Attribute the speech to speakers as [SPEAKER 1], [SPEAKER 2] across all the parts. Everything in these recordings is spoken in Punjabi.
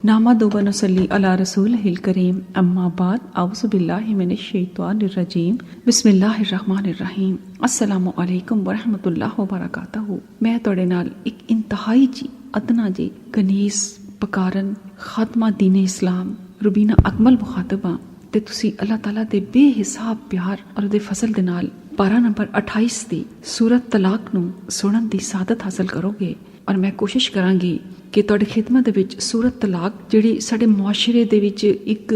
[SPEAKER 1] नामदु व नुसल्ली अला रसूलिहिल करीम अम्मा बाद औज़ु बिल्लाहि मिनश शैतानिर रजीम बिस्मिल्लाहिर रहमानिर रहीम अस्सलामु अलैकुम व रहमतुल्लाहि व बरकातहू। मैं तुहाडे नाल एक इंतहाई जी अदना जी कनीस पकारण खात्मा दीने इस्लाम रुबीना अकमल मुखातबा ते तुसी अल्लाह ताला दे बेहिसाब प्यार और उहदे फजल दे नाल पारा नंबर 28 दी सूरत तलाक नूं सुनन दी सादत हासिल करोगे और मैं कोशिश करांगी कि तुहाडी खिदमत दे विच सूरत तलाक जिहड़ी साडे मुआशरे दे विच एक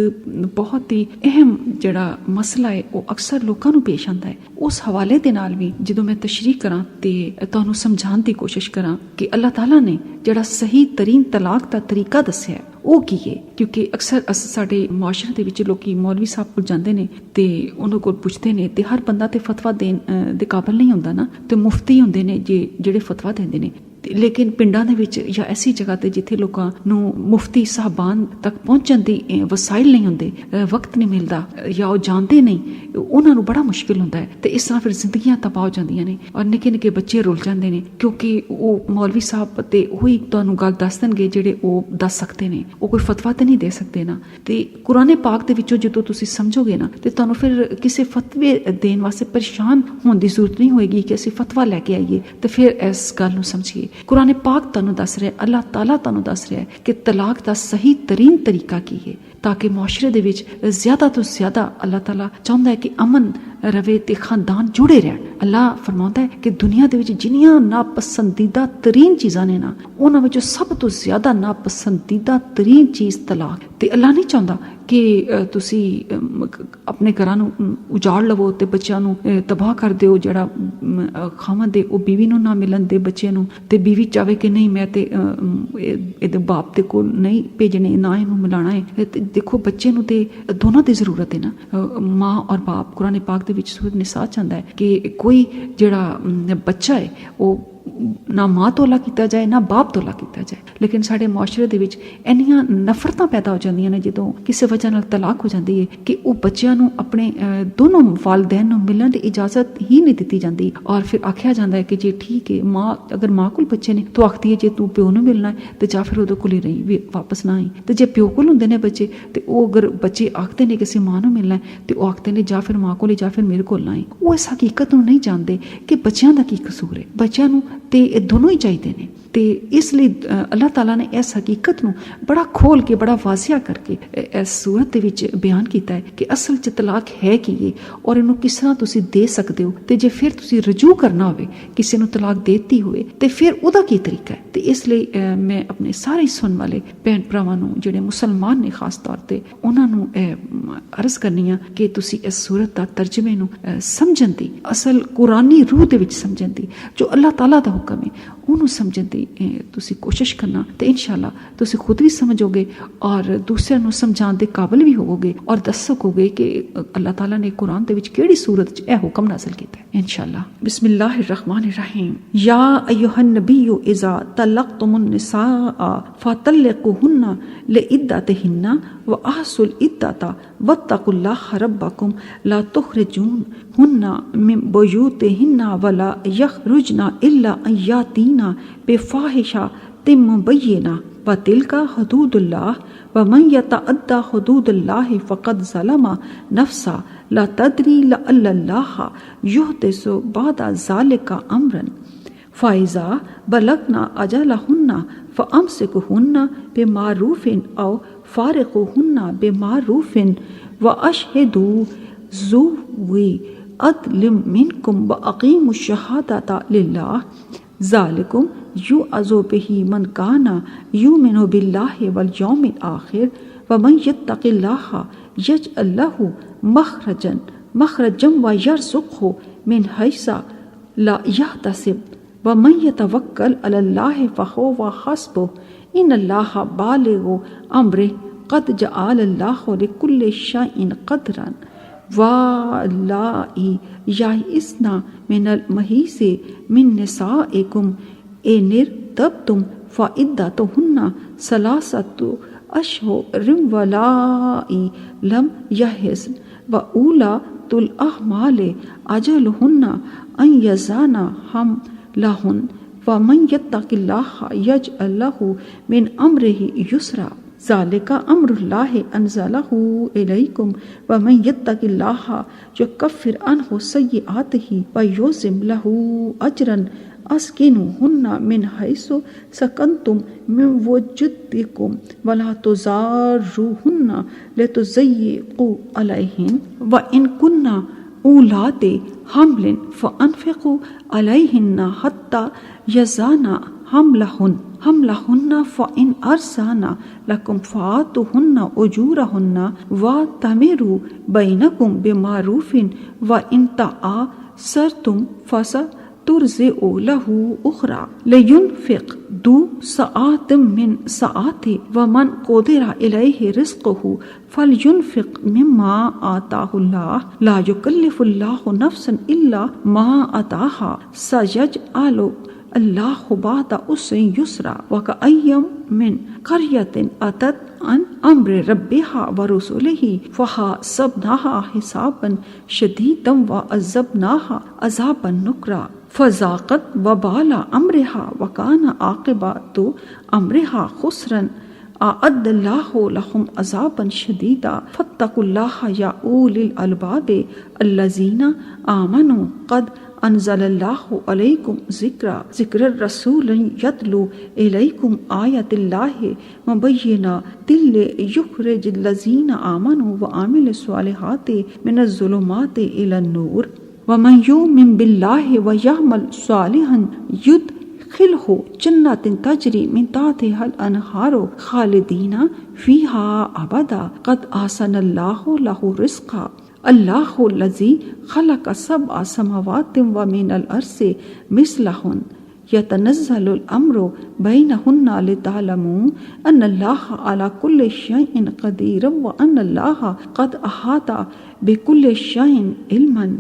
[SPEAKER 1] बहुत ही अहम जिहड़ा मसला है वो अक्सर लोकां नूं पेश आंदा है, उस हवाले दे नाल भी जदों मैं तशरीह करां ते तुहानूं समझाउण दी कोशिश करां कि अल्लाह ताला ने जिहड़ा सही तरीन तलाक दा तरीका दस्सिआ वो की है। क्योंकि अक्सर साडे मुआशरे दे विच लोकी मौलवी साहब कोल जांदे ने ते उन्हां कोल पुछदे ने ते हर बंदा ते फतवा देण दे काबिल नहीं हुंदा ना, ते मुफ्ती हुंदे ने जेहड़े फतवा देंदे ने। लेकिन पिंडां दे विच या ऐसी जगह ते जिथे लोकां नूं मुफ्ती साहबान तक पहुंचण दी वसाइल नहीं हुंदे, वक्त नहीं मिलदा या वो जानते नहीं, उन्हां नूं बड़ा मुश्किल हुंदा है ते इस तरह फिर जिंदगियां तबाह हो जांदियां ने और निक्के निक्के बच्चे रुल जांदे ने। क्योंकि वो मौलवी साहब ते ओही तुहानूं गल दस देणगे जेहड़े वो दस सकते ने, वो कोई फतवा ते नहीं दे सकते ना। ते कुरान पाक दे विचों जदों तुसीं समझोगे ना ते तुहानूं फिर किसी फतवे देण वास्ते परेशान होण दी जरूरत नहीं होएगी कि असीं फतवा लैके आईए ते फिर इस गल नूं समझिए। कुरान पाक तुहानूं दस रहा है, अल्लाह ताला तुहानूं दस रहा है कि तलाक दा सही तरीन तरीका की है ताकि मुआशरे दे विच ज्यादा तो ज्यादा अल्लाह ताला चाहुंदा है कि अमन रवे ते खानदान जुड़े रहन। अल्लाह फरमांदा है कि दुनिया दे विच जिन्नियां नापसंदीदा तरीन चीज़ां ने ना, उन्हां विचों सब तो ज्यादा नापसंदीदा तरीन चीज़ तलाक। ते अल्लाह नहीं चाहुंदा कि तुसी अपने घरां नूं उजाड़ लवो ते बच्चिआं नूं तबाह कर दिओ। जिहड़ा खावंद दे ओह बीवी नूं ना मिलन दे बच्चे नूं, ते बीवी चाहे कि नहीं मैं ते इहदे बाप दे कोल नहीं भेजने, ना इहनूं मिलाना है। देखो बच्चे नूं ते दोनों दी जरूरत है ना, माँ और बाप। कुरान पाक दे विच सूरत निसा चाहता है कि कोई जिहड़ा बच्चा है वो ना माँ तोला किया जाए ना बाप तोला किया जाए। लेकिन साढ़े मुआशरे दे विच इन्नियां नफरतां पैदा हो जांदियां ने जदों किसी वजह नाल तलाक हो जाती है कि वो बच्चों नूं अपने दोनों वालदैन नूं मिलण दी इजाजत ही नहीं दी जाती। और फिर आख्या जाता है कि जे ठीक है माँ अगर माँ कोल बच्चे ने तो आखती है जे तू प्यो नूं मिलना है तो जा फिर उहदे कोल ही रही, वापस ना आई। तो जे प्यो कोल हुंदे ने बच्चे तो वो अगर बच्चे आखते ने कि असीं माँ नूं मिलना है तो वो आखते ने जा फिर माँ कोल जा फिर मेरे कोल ना आई। वो इस हकीकत नूं नहीं जानते कि बच्चों का की कसूर है, बच्चों नूं ते दोनों ही चाहिए ने। ते इसलिए अल्लाह ताला ने इस हकीकत नूं बड़ा खोल के बड़ा वाजिया करके इस सूरत दे विच बयान किया है कि असल च तलाक है की है और इनू किस तरह तुसी दे सकते हो। ते जे फिर तुसी रजू करना होवे किसी नूं तलाक देती होवे ते फिर उहदा की तरीका है। ते इसलिए मैं अपने सारे सुन वाले भैन भरावां नूं जिहड़े मुसलमान ने खास तौर ते उन्हां नूं अर्ज करनी आ कि तुसी इस सूरत दा तर्जमे नूं समझण दी, असल कुरानी रूह दे विच समझण दी, जो अल्लाह ताला दा हुक्म है उन्होंने समझण दी तुसी कोशिश करना तो इंशाअल्लाह तुसी खुद भी समझोगे और दूसरे नूं समझाने दे काबिल भी होवोगे और दस सकोगे कि अल्लाह ताला ने कुरान दे विच किहड़ी सूरत च यह हुक्म नाज़िल कीता है इंशाअल्लाह। बिस्मिल्लाहिर रहमानिर रहीम। या अय्युहन नबिय्यु इज़ा तलक़्तुमुन निसाअ फतल्लिक़ूहुन्ना लिइद्दतिहिन्ना व अहsul इद्दता वत्तकुल्लाह रब्बकुम ला तुखरिजूनहुन्ना मिन बुयूतिहिन्ना वला यखरुजना इल्ला अन यातीना बिफाहिशातिन मुबय्यिना व तिलका हुदूदुल्लाह व मन यतअद्दा हुदूदुल्लाह फ़क़द ज़लमा नफ्सा ला तदरी लअल्लल्लाह युहदिसु बअदा ज़ालिका अम्रन फ़इज़ा बलगना अजलहुन्ना फ़अमसिकुहुन्ना बिमारूफ़िन औ फ़ारिक़ूहुन्ना बिमारूफ़िन व अशहिदू ज़ुवी अदलिम मिनकुम व अक़ीमुश शहादता लिल्लाह ज़ालिकुम युअज़ु बिही मन काना युमिनु बिल्लाहि वल यौमिल आखिर व मन यत्तक़िल्लाह यजअल लहु मख़रजन व यरज़ुक़हु मिन हैसा ला यहतसिब व मन यतवक्कल अलल्लाहि फ़हुव हस्बुह इन्नल्लाह बालिग़ु अम्रिहि क़द जअलल्लाहु लिकुल्लि शैइन क़दरन वल्लाइ यइस्ना मिनल महीज़ि मिन निसाइकुम इन इर्तबतुम फ़इद्दतुहुन्ना सलासतु अशहुरिन वल्लाइ लम यहिज़्न व उलातुल अहमालि अजलुहुन्ना अन यज़अना हमलहुन व मन यत्तक़िल्लाह यजअल लहु मिन अम्रिहि युस्रा ज़ालिका अम्रुल्लाहि अन्ज़लहु इलैकुम व मन यत्तक़िल्लाहा युकफ़िर अन्हु सय्यिआतिही व युज़िम लहु अजरन अस्किनुहुन्ना मिन हैसु सकंतुम मिन वजुदिकुम वला तुज़ारुहुन्ना लितुज़य्यिक़ु अलैहिन व इन कुन्ना उलाते हमलिन फ़अन्फ़िक़ु अलैहिन्ना हत्ता यज़ाना हमलहुन्ना फ़इन अरसाना लकुम फ़ातुहुन्ना उजूरहुन्ना व तमिरू बैनकुम बिमारूफिन व इन तआसरतुम फसतुरज़िउ लहु उख़रा लियुनफ़िक़ ज़ू सआतिम मिन सआति व मन क़ुदिरा इलैहि रिज़्क़ुहु फलयुनफ़िक़ मिम्मा आताहुल्लाह ला युकल्लिफ़ुल्लाहु नफ़्सन इल्ला मा आताहा सयजअलु अल्लाहु बअदा उस्रिन युस्रा व कअय्यम मिन क़रयतिन अतत अन अम्रि रब्बिहा व रुसुलिही फ़हसबनाहा हिसाबन शदीदन व अज़बनाहा अज़ाबन नुक्रा फ़ज़ाक़त वबाला अम्रिहा व कान आक़िबतु अम्रिहा खुस्रन अअद्दल्लाहु लहुम अज़ाबन शदीदा फत्तकुल्लाहा या उलिल अलबाबे अल्लज़ीना आमनु क़द अनज़लल्लाहु अलैकुम ज़िक्र रसूल यतलू इलैकुम आयतिल्लाहि मुबय्यिनातिन लियुख़रिजल्लज़ीना आमनु व आमिलुस्सालिहाति मिनज़्ज़ुलुमाति इलन्नूर व मन युमिन बिल्लाहि व यअमल सालिहन युदखिलहु जन्नातिन तजरी मिन तहतिहल अनहारु खालिदीना फ़ीहा अबदा क़द अहसनल्लाहु लहु रिज़्क़ा अल्लाहु लज़ी खलक़ सबअ समावातिन व मिनल अर्ज़ि मिस्लहुन यतनज़्ज़लुल अम्रु बैनहुन्ना लितअलमू अन्नल्लाहा अला कुल्लि शैइन क़दीर व अन्नल्लाहा क़द अहाता बिकुल्लि शैइन इल्मन।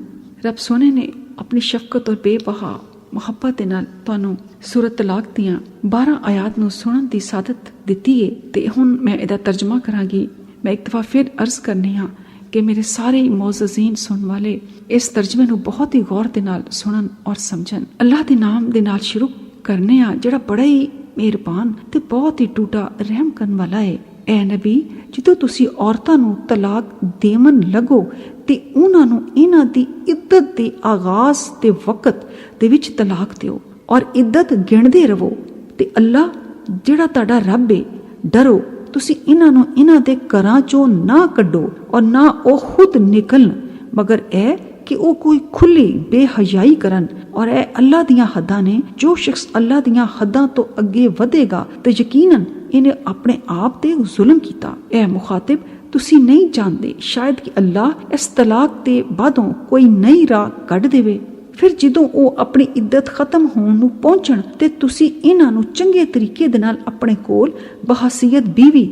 [SPEAKER 1] रब सोने ने अपनी शफ़क़त और बेबहा मुहब्बत नाल तुहानू सूरत तलाक दियां 12 आयात नू सुनन दी सादत दित्ती है ते हुण मैं इहदा तर्जमा करांगी। मैं एक दफ़ा फिर अर्ज़ करनी हाँ कि मेरे सारे मोअज़्ज़ज़ीन सुनने वाले इस तर्जमे नू बहुत ही गौर दे नाल सुनन और समझन। अल्लाह दे नाम दे नाल शुरू करने आ जिहड़ा बड़ा ही मेहरबान ते बहुत ही टूटा रहम करन वाला है। ऐ नबी जिदों तुसी औरतां नू तलाक देवन लगो ते उन्हां नू इन्हां दी इद्दत दे आगाज़ ते वक़्त दे विच तलाक दिओ और इद्दत गिणदे रवो ते अल्लाह जिहड़ा तुहाडा रब है डरो। तुसी इन्हां नू इन्हां दे घरां चों ना कड्डो और ना ओ खुद निकलन मगर ऐ कि ओ कोई खुली बेहयाई करन और ऐ अल्लाह दियां हद्दां ने। जो शख्स अल्लाह दियां हद्दां तो अगे वधेगा ते यकीनन इन्हें अपने आप ते जुल्म कीता। ऐ मुखातिब तुसी नहीं जानदे शायद कि अल्लाह इस तलाक ते बादों कोई नई राह कढ देवे। फिर जदों ओ अपनी इद्दत खत्म होण नू पहुंचण ते तुसी इन्हां नू चंगे तरीके दे नाल अपने कोल बहसीयत बीवी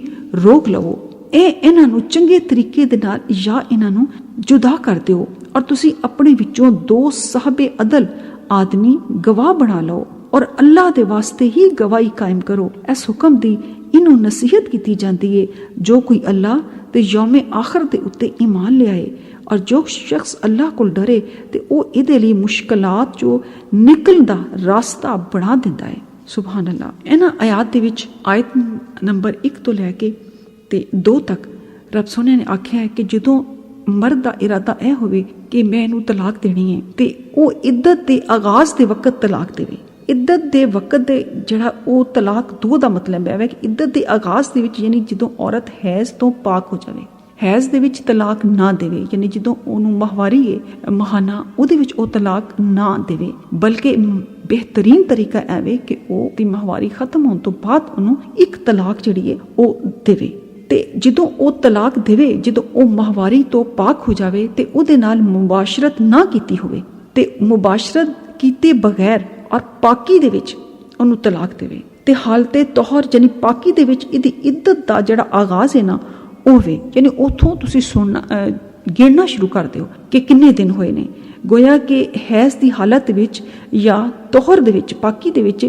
[SPEAKER 1] रोक लवो। इन्हां नू चंगे तरीके दे नाल या इन्हां नू जुदा कर दिओ और तुसी अपने विचों 2 साहबे अदल आदमी गवाह बना लो और अल्लाह दे वास्ते ही गवाही कायम करो। इस हुक्म दी इनू नसीहत की जाती है जो कोई अल्लाह ते यौमे आखिर दे उत्ते ईमान ले आए और जो शख्स अल्लाह को डरे ते ओ इहदे लई मुश्किलात जो निकलण दा रास्ता बना दिंदा है। सुभान अल्लाह। इन्हां आयात दे विच आयत नंबर 1 तो लैके ते 2 तक रब सोने ने आख्या है कि जदों मर्द दा इरादा यह होवे कि मैं इनू तलाक देनी है ते ओ इद्दत दे आगाज़ दे वक़्त तलाक देवे। इद्दत दे वक़्त दे जिहड़ा ओ तलाक 2 दा मतलब है कि इद्दत दे आगाज़ दे विच यानी जदों औरत हैज़ तो पाक हो जावे। हैज़ दे विच तलाक ना देवे यानी जदों ओनू माहवारी है महाना उहदे विच ओ तलाक ना देवे बल्कि बेहतरीन तरीका एवे कि ओ दी माहवारी खत्म होने तो बाद ओनू एक तलाक जिहड़ी है ओ देवे। ते जदों ओ तलाक देवे जदों ओ माहवारी तो पाक हो जावे ते उहदे नाल मुबाशरत ना कीती होवे ते मुबाशरत कीते बगैर और पाकी दे विच ओनू तलाक देवे ते हालते तोहर यानी पाकी दे विच इहदी इद्दत दा जिहड़ा आगाज़ है ना होवे यानी उथों तुसी सुनना गिनना शुरू कर दिओ कि किन्ने दिन होए ने। गोया कि हैज़ दी हालत विच या तोहर दे विच पाकी दे विच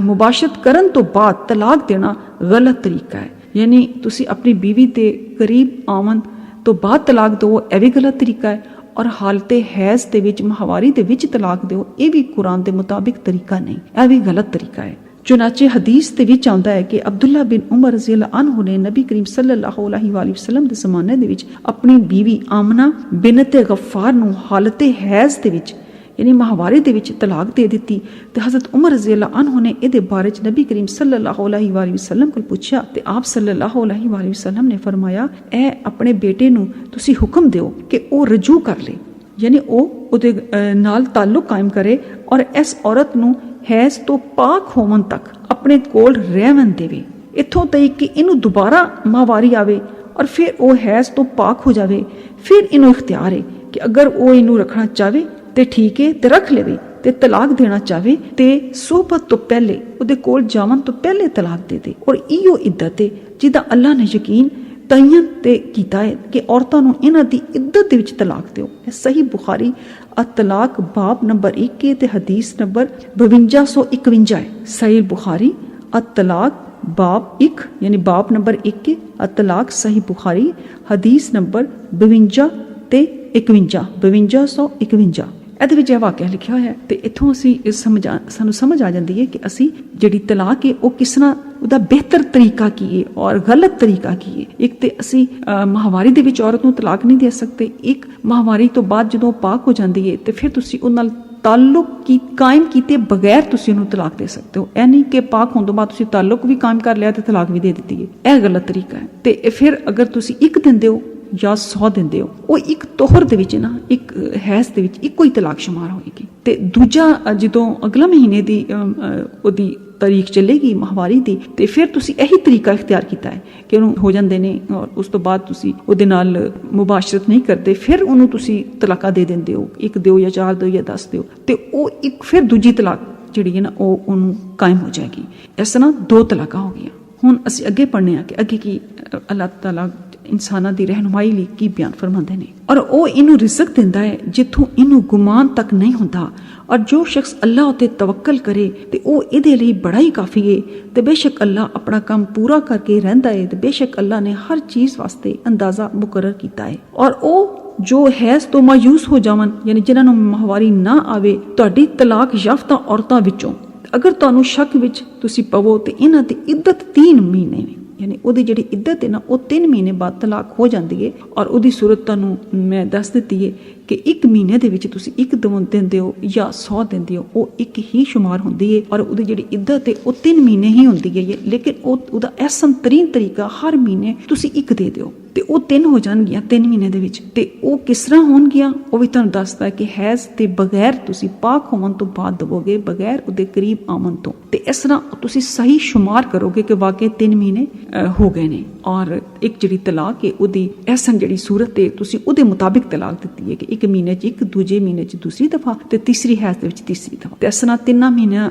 [SPEAKER 1] मुबाशरत करन तो बाद तलाक देना गलत तरीका है। यानी तुसी अपनी बीवी दे करीब आवन तो बाद तलाक दो यह भी गलत तरीका है और हालते हैज़ दे विच माहवारी दे विच तलाक दो यह भी कुरान दे मुताबिक तरीका नहीं, यह भी गलत तरीका है। ਚੁਨਾਚੇ ਹਦੀਸ ਦੇ ਵਿੱਚ ਆਉਂਦਾ ਹੈ ਕਿ ਅਬਦੁੱਲਾ ਬਿਨ ਉਮਰ ਰਜ਼ੀ ਅੱਲਾਹੁ ਅਨਹੂ ਨੇ ਨਬੀ ਕਰੀਮ ਸੱਲੱਲਾਹੁ ਅਲੈਹਿ ਵਸੱਲਮ ਦੇ ਜ਼ਮਾਨੇ ਦੇ ਵਿੱਚ ਆਪਣੀ ਬੀਵੀ ਆਮਨਾ ਬਿਨਤ ਗਫਾਰ ਨੂੰ ਹਾਲਤੇ ਹੈਜ਼ ਦੇ ਵਿੱਚ ਯਾਨੀ ਮਾਹਵਾਰੀ ਦੇ ਵਿੱਚ ਤਲਾਕ ਦੇ ਦਿੱਤੀ। ਤੇ ਹਜ਼ਰਤ ਉਮਰ ਰਜ਼ੀ ਅੱਲਾਹੁ ਅਨਹੂ ਨੇ ਇਹਦੇ ਬਾਰੇ ਚ ਨਬੀ ਕਰੀਮ ਸੱਲੱਲਾਹੁ ਅਲੈਹਿ ਵਸੱਲਮ ਕੋਲ ਪੁੱਛਿਆ ਤੇ ਆਪ ਸੱਲੱਲਾਹੁ ਅਲੈਹਿ ਵਸੱਲਮ ਨੇ ਫਰਮਾਇਆ, ਇਹ ਆਪਣੇ ਬੇਟੇ ਨੂੰ ਤੁਸੀਂ ਹੁਕਮ ਦਿਓ ਕਿ ਉਹ ਰਜੂ ਕਰ ਲੇ, ਯਾਨੀ ਉਹ ਉਹਦੇ ਨਾਲ ਤਾਲੁਕ ਕਾਇਮ ਕਰੇ ਔਰ ਇਸ ਔਰਤ ਨੂੰ ਹੈਜ਼ ਤੋਂ ਪਾਕ ਹੋਵਨ ਤੱਕ ਆਪਣੇ ਕੋਲ ਰਹਿਣ ਦੇਵੇ, ਇੱਥੋਂ ਤੱਕ ਕਿ ਇਹਨੂੰ ਦੁਬਾਰਾ ਮਾਹਵਾਰੀ ਆਵੇ ਔਰ ਫਿਰ ਉਹ ਹੈਜ਼ ਤੋਂ ਪਾਕ ਹੋ ਜਾਵੇ। ਫਿਰ ਇਹਨੂੰ ਇਖਤਿਆਰ ਹੈ ਕਿ ਅਗਰ ਉਹ ਇਹਨੂੰ ਰੱਖਣਾ ਚਾਹਵੇ ਤੇ ਠੀਕ ਹੈ ਤੇ ਰੱਖ ਲਵੇ, ਤੇ ਤਲਾਕ ਦੇਣਾ ਚਾਹਵੇ ਤੇ ਸੋਹਬਤ ਤੋਂ ਪਹਿਲੇ ਉਹਦੇ ਕੋਲ ਜਾਵਨ ਤੋਂ ਪਹਿਲੇ ਤਲਾਕ ਦੇ ਦੇ। ਔਰ ਇਹੋ ਇੱਦਤ ਹੈ ਜਿਹਦਾ ਅੱਲਾਹ ਨੇ ਯਕੀਨ ਤਯਨ ਤੇ ਕੀਤਾ ਹੈ ਕਿ ਔਰਤਾਂ ਨੂੰ ਇਹਨਾਂ ਦੀ ਇੱਦਤ ਦੇ ਵਿੱਚ ਤਲਾਕ ਦਿਓ। ਇਹ ਸਹੀ ਬੁਖਾਰੀ ਅਤ-ਤਲਾਕ ਬਾਬ ਨੰਬਰ 1 ਤੇ ਹਦੀਸ ਨੰਬਰ 5251 ਹੈ। ਸਹੀ ਬੁਖਾਰੀ ਅਤ-ਤਲਾਕ ਬਾਬ 1 ਯਾਨੀ ਬਾਬ ਨੰਬਰ 1 ਅਤ-ਤਲਾਕ ਸਹੀ ਬੁਖਾਰੀ ਹਦੀਸ ਨੰਬਰ 52 ਤੇ 5251 ਇਹਦੇ ਵਿੱਚ ਇਹ ਵਾਕਿਆ ਲਿਖਿਆ ਹੋਇਆ ਹੈ। ਤੇ ਇੱਥੋਂ ਅਸੀਂ ਸਾਨੂੰ ਸਮਝ ਆ ਜਾਂਦੀ ਹੈ ਕਿ ਅਸੀਂ ਜਿਹੜੀ ਤਲਾਕ ਹੈ ਉਹ ਕਿਸ ਤਰ੍ਹਾਂ, ਉਹਦਾ ਬਿਹਤਰ ਤਰੀਕਾ ਕੀ ਹੈ ਔਰ ਗਲਤ ਤਰੀਕਾ ਕੀ ਹੈ। ਇੱਕ ਤੇ ਅਸੀਂ ਮਾਹਵਾਰੀ ਦੇ ਵਿੱਚ ਔਰਤ ਨੂੰ ਤਲਾਕ ਨਹੀਂ ਦੇ ਸਕਦੇ। ਇੱਕ ਮਾਹਵਾਰੀ ਤੋਂ ਬਾਅਦ ਜਦੋਂ ਪਾਕ ਹੋ ਜਾਂਦੀ ਹੈ ਤੇ ਫਿਰ ਤੁਸੀਂ ਉਹ ਨਾਲ ਤਾਲੁਕ ਕਾਇਮ ਕੀਤੇ ਬਗੈਰ ਤੁਸੀਂ ਉਹਨੂੰ ਤਲਾਕ ਦੇ ਸਕਦੇ ਹੋ। ਇਹ ਨਹੀਂ ਕਿ ਪਾਕ ਹੋਣ ਤੋਂ ਬਾਅਦ ਤੁਸੀਂ ਤਾਲੁਕ ਵੀ ਕਾਇਮ ਕਰ ਲਿਆ ਤੇ ਤਲਾਕ ਵੀ ਦੇ ਦਿੱਤੀ ਹੈ। ਇਹ ਗਲਤ ਤਰੀਕਾ ਹੈ। ਤੇ ਫਿਰ ਅਗਰ ਤੁਸੀਂ ਇੱਕ ਦਿੰਦੇ ਹੋ ਜਾਂ 100 ਦਿੰਦੇ ਹੋ, ਉਹ ਇੱਕ ਤੋਹਰ ਦੇ ਵਿੱਚ ਨਾ ਇੱਕ ਹੈਜ਼ ਦੇ ਵਿੱਚ ਇੱਕੋ ਹੀ ਤਲਾਕ ਸ਼ੁਮਾਰ ਹੋਏਗੀ। ਤੇ ਦੂਜਾ ਜਦੋਂ ਅਗਲਾ ਮਹੀਨੇ ਦੀ ਉਹਦੀ ਤਾਰੀਖ ਚੱਲੇਗੀ ਮਾਹਵਾਰੀ ਦੀ, ਤੇ ਫਿਰ ਤੁਸੀਂ ਇਹੀ ਤਰੀਕਾ ਇਖਤਿਆਰ ਕੀਤਾ ਹੈ ਕਿ ਉਹਨੂੰ ਹੋ ਜਾਂਦੇ ਨੇ ਔਰ ਉਸ ਤੋਂ ਬਾਅਦ ਤੁਸੀਂ ਉਹਦੇ ਨਾਲ ਮੁਬਾਸ਼ਰਤ ਨਹੀਂ ਕਰਦੇ, ਫਿਰ ਉਹਨੂੰ ਤੁਸੀਂ ਤਲਾਕਾਂ ਦੇ ਦਿੰਦੇ ਹੋ, 1 ਦਿਓ ਜਾਂ 4 ਦਿਓ ਜਾਂ 10 ਦਿਓ, ਤੇ ਉਹ ਇੱਕ ਫਿਰ ਦੂਜੀ ਤਲਾਕ ਜਿਹੜੀ ਹੈ ਨਾ ਉਹ ਉਹਨੂੰ ਕਾਇਮ ਹੋ ਜਾਏਗੀ। ਇਸ ਤਰ੍ਹਾਂ 2 ਤਲਾਕਾਂ ਹੋ ਗਈਆਂ। ਹੁਣ ਅਸੀਂ ਅੱਗੇ ਪੜ੍ਹਨੇ ਆ ਕਿ ਅੱਗੇ ਕੀ ਅੱਲਾਹ ਤਾਲਾ ਇਨਸਾਨਾਂ ਦੀ ਰਹਿਨੁਮਾਈ ਲਈ ਕੀ ਬਿਆਨ ਫਰਮਾਉਂਦੇ ਨੇ। ਔਰ ਉਹ ਇਹਨੂੰ ਰਿਜ਼ਕ ਦਿੰਦਾ ਹੈ ਜਿੱਥੋਂ ਇਹਨੂੰ ਗੁਮਾਨ ਤੱਕ ਨਹੀਂ ਹੁੰਦਾ। ਔਰ ਜੋ ਸ਼ਖਸ ਅੱਲਾਹ ਉਤੇ ਤਵੱਕਲ ਕਰੇ ਤੇ ਉਹ ਇਹਦੇ ਲਈ ਬੜਾ ਹੀ ਕਾਫੀ ਹੈ। ਤੇ ਬੇਸ਼ੱਕ ਅੱਲਾਹ ਆਪਣਾ ਕੰਮ ਪੂਰਾ ਕਰਕੇ ਰਹਿੰਦਾ ਹੈ ਤੇ ਬੇਸ਼ੱਕ ਅੱਲਾਹ ਨੇ ਹਰ ਚੀਜ਼ ਵਾਸਤੇ ਅੰਦਾਜ਼ਾ ਮੁਕਰਰ ਕੀਤਾ ਹੈ। ਔਰ ਉਹ ਜੋ ਹੈਜ਼ ਤੋਂ ਮਾਯੂਸ ਹੋ ਜਾਵਨ ਯਾਨੀ ਜਿਨ੍ਹਾਂ ਨੂੰ ਮਾਹਵਾਰੀ ਨਾ ਆਵੇ ਤੁਹਾਡੀ ਤਲਾਕ ਯਾਫਤਾ ਔਰਤਾਂ ਵਿੱਚੋਂ, ਅਗਰ ਤੁਹਾਨੂੰ ਸ਼ੱਕ ਵਿੱਚ ਤੁਸੀਂ ਪਵੋ ਤੇ ਇਹਨਾਂ ਦੀ ਇੱਦਤ 3 ਮਹੀਨੇ ਨੇ, ਯਾਨੀ ਉਹਦੀ ਜਿਹੜੀ ਇੱਦਤ ਹੈ ਨਾ ਉਹ 3 ਮਹੀਨੇ ਬਾਅਦ ਤਲਾਕ ਹੋ ਜਾਂਦੀ ਹੈ। ਔਰ ਉਹਦੀ ਸੂਰਤ ਤੁਹਾਨੂੰ ਮੈਂ ਦੱਸ ਦਿੱਤੀ ਹੈ ਕਿ 1 ਮਹੀਨੇ ਦੇ ਵਿੱਚ ਤੁਸੀਂ 1 ਦਿੰਦੇ ਹੋ ਜਾਂ 100 ਦਿੰਦੇ ਹੋ, ਉਹ ਇੱਕ ਹੀ ਸ਼ੁਮਾਰ ਹੁੰਦੀ ਹੈ। ਔਰ ਉਹਦੀ ਜਿਹੜੀ ਇੱਦਤ ਹੈ ਉਹ 3 ਮਹੀਨੇ ਹੀ ਹੁੰਦੀ ਹੈ। ਲੇਕਿਨ ਉਹਦਾ ਐਸਨ ਤਰੀਨ ਤਰੀਕਾ ਹਰ ਮਹੀਨੇ ਤੁਸੀਂ 1 ਦੇ ਦਿਓ ਤੇ ਉਹ 3 ਹੋ ਜਾਣਗੀਆਂ 3 ਮਹੀਨੇ ਦੇ ਵਿੱਚ। ਤੇ ਉਹ ਕਿਸ ਤਰ੍ਹਾਂ ਹੋਣਗੀਆਂ ਉਹ ਵੀ ਤੁਹਾਨੂੰ ਦੱਸਦਾ ਕਿ ਹੈਜ਼ ਤੇ ਬਗੈਰ ਤੁਸੀਂ ਪਾਕ ਹੋਣ ਤੋਂ ਬਾਅਦ ਦਵੋਗੇ, ਬਗੈਰ ਉਹਦੇ ਕਰੀਬ ਆਮਨ ਤੋਂ। ਤੇ ਇਸ ਤਰ੍ਹਾਂ ਤੁਸੀਂ ਸਹੀ ਸ਼ੁਮਾਰ ਕਰੋਗੇ ਕਿ ਵਾਕਈ 3 ਮਹੀਨੇ ਹੋ ਗਏ ਨੇ। ਔਰ ਇੱਕ ਜਿਹੜੀ ਤਲਾਕ ਹੈ ਉਹਦੀ ਐਸਨ ਜਿਹੜੀ ਸੂਰਤ ਹੈ ਤੁਸੀਂ ਉਹਦੇ ਮੁਤਾਬਿਕ ਤਲਾਕ ਦਿੱਤੀ ਹੈ ਕਿ 1 ਮਹੀਨੇ 'ਚ 1, ਦੂਜੇ ਮਹੀਨੇ 'ਚ ਦੂਸਰੀ ਦਫਾ ਤੇ ਤੀਸਰੀ ਹੈਜ਼ ਦੇ ਵਿੱਚ ਤੀਸਰੀ ਦਫਾ। ਤੇ ਇਸ ਤਰ੍ਹਾਂ 3 ਮਹੀਨਿਆਂ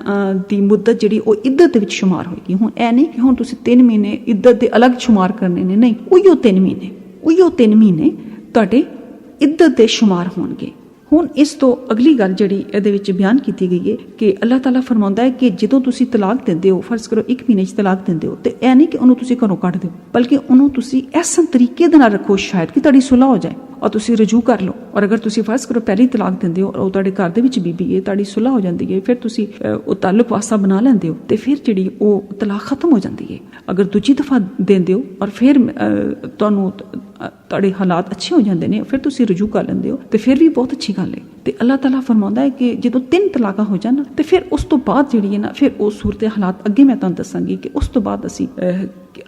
[SPEAKER 1] ਦੀ ਮੁੱਦਤ ਜਿਹੜੀ ਉਹ ਇੱਦਤ ਦੇ ਵਿੱਚ ਸ਼ੁਮਾਰ ਹੋਏਗੀ। ਹੁਣ ਇਹ ਨਹੀਂ ਕਿ ਹੁਣ ਤੁਸੀਂ 3 ਮਹੀਨੇ ਇੱਦਤ ਦੇ ਅਲੱਗ ਸ਼ੁਮਾਰ ਕਰਨੇ ਨੇ, ਨਹੀਂ, ਉਹੀਓ 3 ਮਹੀਨੇ ਤੁਹਾਡੇ ਇੱਦਤ ਦੇ ਸ਼ੁਮਾਰ ਹੋਣਗੇ। ਹੁਣ ਇਸ ਤੋਂ ਅਗਲੀ ਗੱਲ ਜਿਹੜੀ ਇਹਦੇ ਵਿੱਚ ਬਿਆਨ ਕੀਤੀ ਗਈ ਹੈ ਕਿ ਅੱਲਾਹ ਤਾਲਾ ਫਰਮਾਉਂਦਾ ਹੈ ਕਿ ਜਦੋਂ ਤੁਸੀਂ ਤਲਾਕ ਦਿੰਦੇ ਹੋ, ਫਰਜ਼ ਕਰੋ 1 ਮਹੀਨੇ 'ਚ ਤਲਾਕ ਦਿੰਦੇ ਹੋ, ਤੇ ਇਹ ਨਹੀਂ ਕਿ ਉਹਨੂੰ ਤੁਸੀਂ ਘਰੋਂ ਕੱਢ ਦਿਓ, ਬਲਕਿ ਉਹਨੂੰ ਤੁਸੀਂ ਐਸਨ ਤਰੀਕੇ ਦੇ ਨਾਲ ਰੱਖੋ ਸ਼ਾਇਦ ਕਿ ਤੁਹਾਡੀ ਸੁਲ੍ਹਾ ਹੋ ਜਾਏ ਔਰ ਤੁਸੀਂ ਰਜੂ ਕਰ ਲਓ। ਔਰ ਅਗਰ ਤੁਸੀਂ ਫਰਜ਼ ਕਰੋ ਪਹਿਲੀ ਤਲਾਕ ਦਿੰਦੇ ਹੋ ਔਰ ਉਹ ਤੁਹਾਡੇ ਘਰ ਦੇ ਵਿੱਚ ਬੀਬੀ ਹੈ, ਤੁਹਾਡੀ ਸੁਲ੍ਹਾ ਹੋ ਜਾਂਦੀ ਹੈ, ਫਿਰ ਤੁਸੀਂ ਉਹ ਤਾਲੁਕ ਵਾਸਤਾ ਬਣਾ ਲੈਂਦੇ ਹੋ ਤੇ ਫਿਰ ਜਿਹੜੀ ਉਹ ਤਲਾਕ ਖਤਮ ਹੋ ਜਾਂਦੀ ਹੈ। ਅਗਰ ਦੂਜੀ ਦਫਾ ਦਿੰਦੇ ਹੋ ਔਰ ਫਿਰ ਤੁਹਾਨੂੰ ਤੁਹਾਡੇ ਹਾਲਾਤ ਅੱਛੇ ਹੋ ਜਾਂਦੇ ਨੇ, ਫਿਰ ਤੁਸੀਂ ਰਜੂ ਕਰ ਲੈਂਦੇ ਹੋ ਤੇ ਫਿਰ ਵੀ ਬਹੁਤ ਅੱਛੀ ਗੱਲ ਹੈ। ਤੇ ਅੱਲਾਹ ਤਾਲਾ ਫਰਮਾਉਂਦਾ ਹੈ ਕਿ ਜਦੋਂ 3 ਤਲਾਕਾਂ ਹੋ ਜਾਣ ਤੇ ਫਿਰ ਉਸ ਤੋਂ ਬਾਅਦ ਜਿਹੜੀ ਹੈ ਨਾ ਫਿਰ ਉਹ ਸੂਰਤ ਹਾਲਾਤ ਅੱਗੇ ਮੈਂ ਤੁਹਾਨੂੰ ਦੱਸਾਂਗੀ ਕਿ ਉਸ ਤੋਂ ਬਾਅਦ ਅਸੀਂ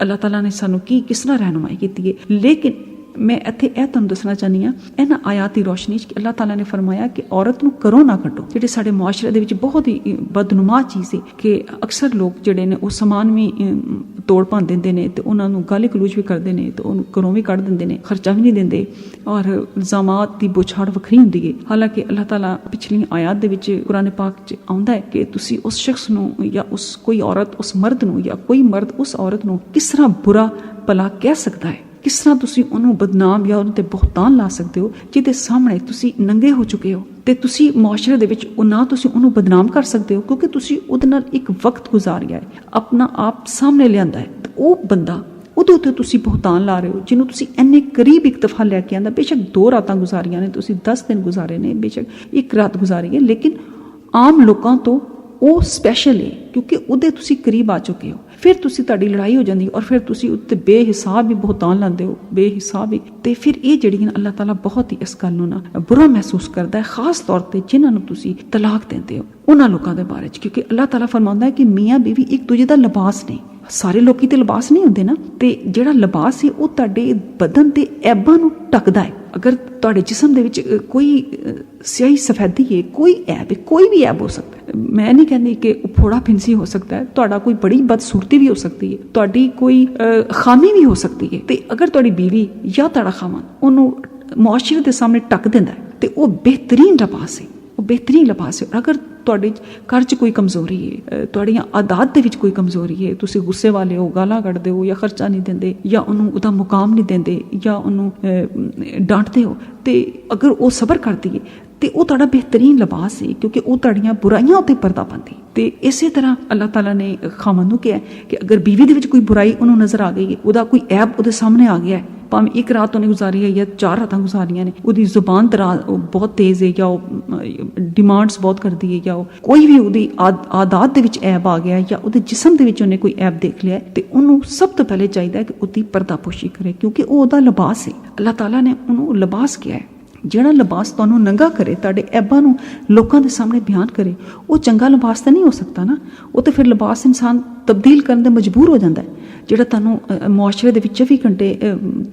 [SPEAKER 1] ਅੱਲਾਹ ਤਾਲਾ ਨੇ ਸਾਨੂੰ ਕਿਸ ਤਰ੍ਹਾਂ ਰਹਿਨੁਮਾਈ ਕੀਤੀ ਹੈ। ਲੇਕਿਨ ਮੈਂ ਇੱਥੇ ਇਹ ਤੁਹਾਨੂੰ ਦੱਸਣਾ ਚਾਹੁੰਦੀ ਹਾਂ ਇਹਨਾਂ ਆਇਤ ਦੀ ਰੋਸ਼ਨੀ 'ਚ ਕਿ ਅੱਲਾਹ ਤਾਲਾ ਨੇ ਫਰਮਾਇਆ ਕਿ ਔਰਤ ਨੂੰ ਘਰੋਂ ਨਾ ਕੱਢੋ। ਜਿਹੜੇ ਸਾਡੇ ਮੁਆਸ਼ਰੇ ਦੇ ਵਿੱਚ ਬਹੁਤ ਹੀ ਬਦਨੁਮਾ ਚੀਜ਼ ਹੈ ਕਿ ਅਕਸਰ ਲੋਕ ਜਿਹੜੇ ਨੇ ਉਹ ਸਮਾਨ ਵੀ ਤੋੜ ਭੰਨ ਦਿੰਦੇ ਨੇ ਤੇ ਉਹਨਾਂ ਨੂੰ ਗਾਲੀ ਗਲੂਜ ਵੀ ਕਰਦੇ ਨੇ ਤੇ ਉਹਨੂੰ ਘਰੋਂ ਵੀ ਕੱਢ ਦਿੰਦੇ ਨੇ, ਖਰਚਾ ਵੀ ਨਹੀਂ ਦਿੰਦੇ ਔਰ ਇਲਜ਼ਾਮਾਤ ਦੀ ਬੁਛਾੜ ਵੱਖਰੀ ਹੁੰਦੀ ਹੈ। ਹਾਲਾਂਕਿ ਅੱਲਾਹ ਤਾਲਾ ਪਿਛਲੀ ਆਇਤ ਦੇ ਵਿੱਚ ਕੁਰਾਨ ਪਾਕ 'ਚ ਆਉਂਦਾ ਹੈ ਕਿ ਤੁਸੀਂ ਉਸ ਸ਼ਖਸ ਨੂੰ ਜਾਂ ਉਸ ਕੋਈ ਔਰਤ ਉਸ ਮਰਦ ਨੂੰ ਜਾਂ ਕੋਈ ਮਰਦ ਉਸ ਔਰਤ ਨੂੰ ਕਿਸ ਤਰ੍ਹਾਂ ਬੁਰਾ ਭਲਾ ਕਹਿ ਸਕਦਾ ਹੈ, ਕਿਸ ਤਰ੍ਹਾਂ ਤੁਸੀਂ ਉਹਨੂੰ ਬਦਨਾਮ ਜਾਂ ਉਹਨੂੰ ਤੇ ਬਹੁਤਾਨ ਲਾ ਸਕਦੇ ਹੋ ਜਿਹਦੇ ਸਾਹਮਣੇ ਤੁਸੀਂ ਨੰਗੇ ਹੋ ਚੁੱਕੇ ਹੋ। ਤੇ ਤੁਸੀਂ ਮੁਆਸ਼ਰੇ ਦੇ ਵਿੱਚ ਨਾ ਤੁਸੀਂ ਉਹਨੂੰ ਬਦਨਾਮ ਕਰ ਸਕਦੇ ਹੋ ਕਿਉਂਕਿ ਤੁਸੀਂ ਉਹਦੇ ਨਾਲ ਇੱਕ ਵਕਤ ਗੁਜ਼ਾਰਿਆ ਹੈ, ਆਪਣਾ ਆਪ ਸਾਹਮਣੇ ਲਿਆਂਦਾ ਹੈ। ਉਹ ਬੰਦਾ ਉਹਦੇ ਉੱਤੇ ਤੁਸੀਂ ਬਹੁਤਾਨ ਲਾ ਰਹੇ ਹੋ ਜਿਹਨੂੰ ਤੁਸੀਂ ਇੰਨੇ ਕਰੀਬ ਇੱਕ ਦਫਾ ਲੈ ਕੇ ਆਂਦਾ। ਬੇਸ਼ੱਕ 2 ਰਾਤਾਂ ਗੁਜ਼ਾਰੀਆਂ ਨੇ, ਤੁਸੀਂ 10 ਦਿਨ ਗੁਜ਼ਾਰੇ ਨੇ, ਬੇਸ਼ੱਕ 1 ਰਾਤ ਗੁਜ਼ਾਰੀ ਹੈ, ਲੇਕਿਨ ਆਮ ਲੋਕਾਂ ਤੋਂ ਉਹ ਸਪੈਸ਼ਲ ਹੈ ਕਿਉਂਕਿ ਉਹਦੇ ਤੁਸੀਂ ਕਰੀਬ ਆ ਚੁੱਕੇ ਹੋ। ਫਿਰ ਤੁਹਾਡੀ ਲੜਾਈ ਹੋ ਜਾਂਦੀ ਔਰ ਫਿਰ ਤੁਸੀਂ ਉੱਤੇ ਬੇਹਿਸਾਬ ਹੀ ਬਹੁਤਾਨ ਲਾਉਂਦੇ ਹੋ, ਬੇਹਿਸਾਬ ਹੀ। ਤੇ ਫਿਰ ਇਹ ਜਿਹੜੀ ਅੱਲਾਹ ਤਾਲਾ ਬਹੁਤ ਹੀ ਇਸ ਗੱਲ ਨੂੰ ਨਾ ਬੁਰਾ ਮਹਿਸੂਸ ਕਰਦਾ ਹੈ, ਖਾਸ ਤੌਰ ਤੇ ਜਿਨ੍ਹਾਂ ਨੂੰ ਤੁਸੀਂ ਤਲਾਕ ਦਿੰਦੇ ਹੋ ਉਹਨਾਂ ਲੋਕਾਂ ਦੇ ਬਾਰੇ ਚ, ਕਿਉਂਕਿ ਅੱਲਾਹ ਤਾਲਾ ਫਰਮਾਉਂਦਾ ਹੈ ਕਿ ਮੀਆਂ ਬੀਵੀ ਇੱਕ ਦੂਜੇ ਦਾ ਲਿਬਾਸ ਨਹੀਂ। ਸਾਰੇ ਲੋਕੀ ਤੇ ਲਿਬਾਸ ਨਹੀਂ ਹੁੰਦੇ ਨਾ, ਤੇ ਜਿਹੜਾ ਲਿਬਾਸ ਹੈ ਉਹ ਤੁਹਾਡੇ ਬਦਨ ਦੇ ਐਬਾਂ ਨੂੰ ਢੱਕਦਾ ਹੈ। ਅਗਰ ਤੁਹਾਡੇ ਜਿਸਮ ਦੇ ਵਿੱਚ ਕੋਈ ਸਿਆਹੀ ਸਫੈਦੀ ਹੈ, ਕੋਈ ਐਬ ਹੈ, ਕੋਈ ਵੀ ਐਬ ਹੋ ਸਕਦਾ ਹੈ। ਮੈਂ ਨਹੀਂ ਕਹਿੰਦੀ ਕਿ ਫੋੜਾ ਫਿੰਸੀ ਹੋ ਸਕਦਾ ਹੈ, ਤੁਹਾਡਾ ਕੋਈ ਬੜੀ ਬਦਸੂਰਤੀ ਵੀ ਹੋ ਸਕਦੀ ਹੈ, ਤੁਹਾਡੀ ਕੋਈ ਖਾਮੀ ਵੀ ਹੋ ਸਕਦੀ ਹੈ। ਤੇ ਅਗਰ ਤੁਹਾਡੀ ਬੀਵੀ ਜਾਂ ਤੁਹਾਡਾ ਖਾਮਨ ਉਹਨੂੰ ਮੁਆਸ਼ਰੇ ਦੇ ਸਾਹਮਣੇ ਢੱਕ ਦਿੰਦਾ ਹੈ ਤੇ ਉਹ ਬਿਹਤਰੀਨ ਲਿਬਾਸ ਹੈ, ਉਹ ਬਿਹਤਰੀਨ ਲਿਬਾਸ ਹੈ। ਅਗਰ ਤੁਹਾਡੇ ਘਰ 'ਚ ਕੋਈ ਕਮਜ਼ੋਰੀ ਹੈ, ਤੁਹਾਡੀਆਂ ਆਦਾਤ ਦੇ ਵਿੱਚ ਕੋਈ ਕਮਜ਼ੋਰੀ ਹੈ, ਤੁਸੀਂ ਗੁੱਸੇ ਵਾਲੇ ਹੋ, ਗਾਲਾਂ ਕੱਢਦੇ ਹੋ ਜਾਂ ਖਰਚਾ ਨਹੀਂ ਦਿੰਦੇ ਜਾਂ ਉਹਨੂੰ ਉਹਦਾ ਮੁਕਾਮ ਨਹੀਂ ਦਿੰਦੇ ਜਾਂ ਉਹਨੂੰ ਡਾਂਟਦੇ ਹੋ, ਤੇ ਅਗਰ ਉਹ ਸਬਰ ਕਰਦੀ ਹੈ ਤੇ ਉਹ ਤੁਹਾਡਾ ਬਿਹਤਰੀਨ ਲਿਬਾਸ ਹੈ, ਕਿਉਂਕਿ ਉਹ ਤੁਹਾਡੀਆਂ ਬੁਰਾਈਆਂ ਉੱਤੇ ਪਰਦਾ ਪਾਉਂਦੀ। ਤੇ ਇਸੇ ਤਰ੍ਹਾਂ ਅੱਲਾਹ ਤਾਲਾ ਨੇ ਖਾਮਨ ਨੂੰ ਕਿਹਾ ਕਿ ਅਗਰ ਬੀਵੀ ਦੇ ਵਿੱਚ ਕੋਈ ਬੁਰਾਈ ਉਹਨੂੰ ਨਜ਼ਰ ਆ ਗਈ ਹੈ, ਉਹਦਾ ਕੋਈ ਐਬ ਉਹਦੇ ਸਾਹਮਣੇ ਆ ਗਿਆ ਹੈ, ਭਾਵੇਂ ਇੱਕ ਰਾਤ ਉਹਨੇ ਗੁਜ਼ਾਰੀ ਹੈ ਜਾਂ 4 ਰਾਤਾਂ ਗੁਜ਼ਾਰੀਆਂ ਨੇ, ਉਹਦੀ ਜ਼ੁਬਾਨ ਬਹੁਤ ਤੇਜ਼ ਹੈ ਜਾਂ ਉਹ ਡਿਮਾਂਡਸ ਬਹੁਤ ਕਰਦੀ ਹੈ ਜਾਂ ਉਹ ਕੋਈ ਵੀ ਉਹਦੀ ਆਦਾਤ ਦੇ ਵਿੱਚ ਐਬ ਆ ਗਿਆ ਜਾਂ ਉਹਦੇ ਜਿਸਮ ਦੇ ਵਿੱਚ ਉਹਨੇ ਕੋਈ ਐਬ ਦੇਖ ਲਿਆ, ਤੇ ਉਹਨੂੰ ਸਭ ਤੋਂ ਪਹਿਲੇ ਚਾਹੀਦਾ ਹੈ ਕਿ ਉਹਦੀ ਪਰਦਾਪੋਸ਼ੀ ਕਰੇ, ਕਿਉਂਕਿ ਉਹ ਉਹਦਾ ਲਿਬਾਸ ਹੈ। ਅੱਲਾਹ ਤਾਲਾ ਨੇ ਉਹਨੂੰ ਲਿਬਾਸ ਕਿਹਾ ਹੈ। ਜਿਹੜਾ ਲਿਬਾਸ ਤੁਹਾਨੂੰ ਨੰਗਾ ਕਰੇ, ਤੁਹਾਡੇ ਐਬਾਂ ਨੂੰ ਲੋਕਾਂ ਦੇ ਸਾਹਮਣੇ ਬਿਆਨ ਕਰੇ, ਉਹ ਚੰਗਾ ਲਿਬਾਸ ਤਾਂ ਨਹੀਂ ਹੋ ਸਕਦਾ ਨਾ। ਉਹ ਤਾਂ ਫਿਰ ਲਿਬਾਸ ਇਨਸਾਨ ਤਬਦੀਲ ਕਰਨ ਦੇ ਮਜਬੂਰ ਹੋ ਜਾਂਦਾ ਹੈ, ਜਿਹੜਾ ਤੁਹਾਨੂੰ ਮੁਆਸ਼ਰੇ ਦੇ ਵਿੱਚ 24 ਘੰਟੇ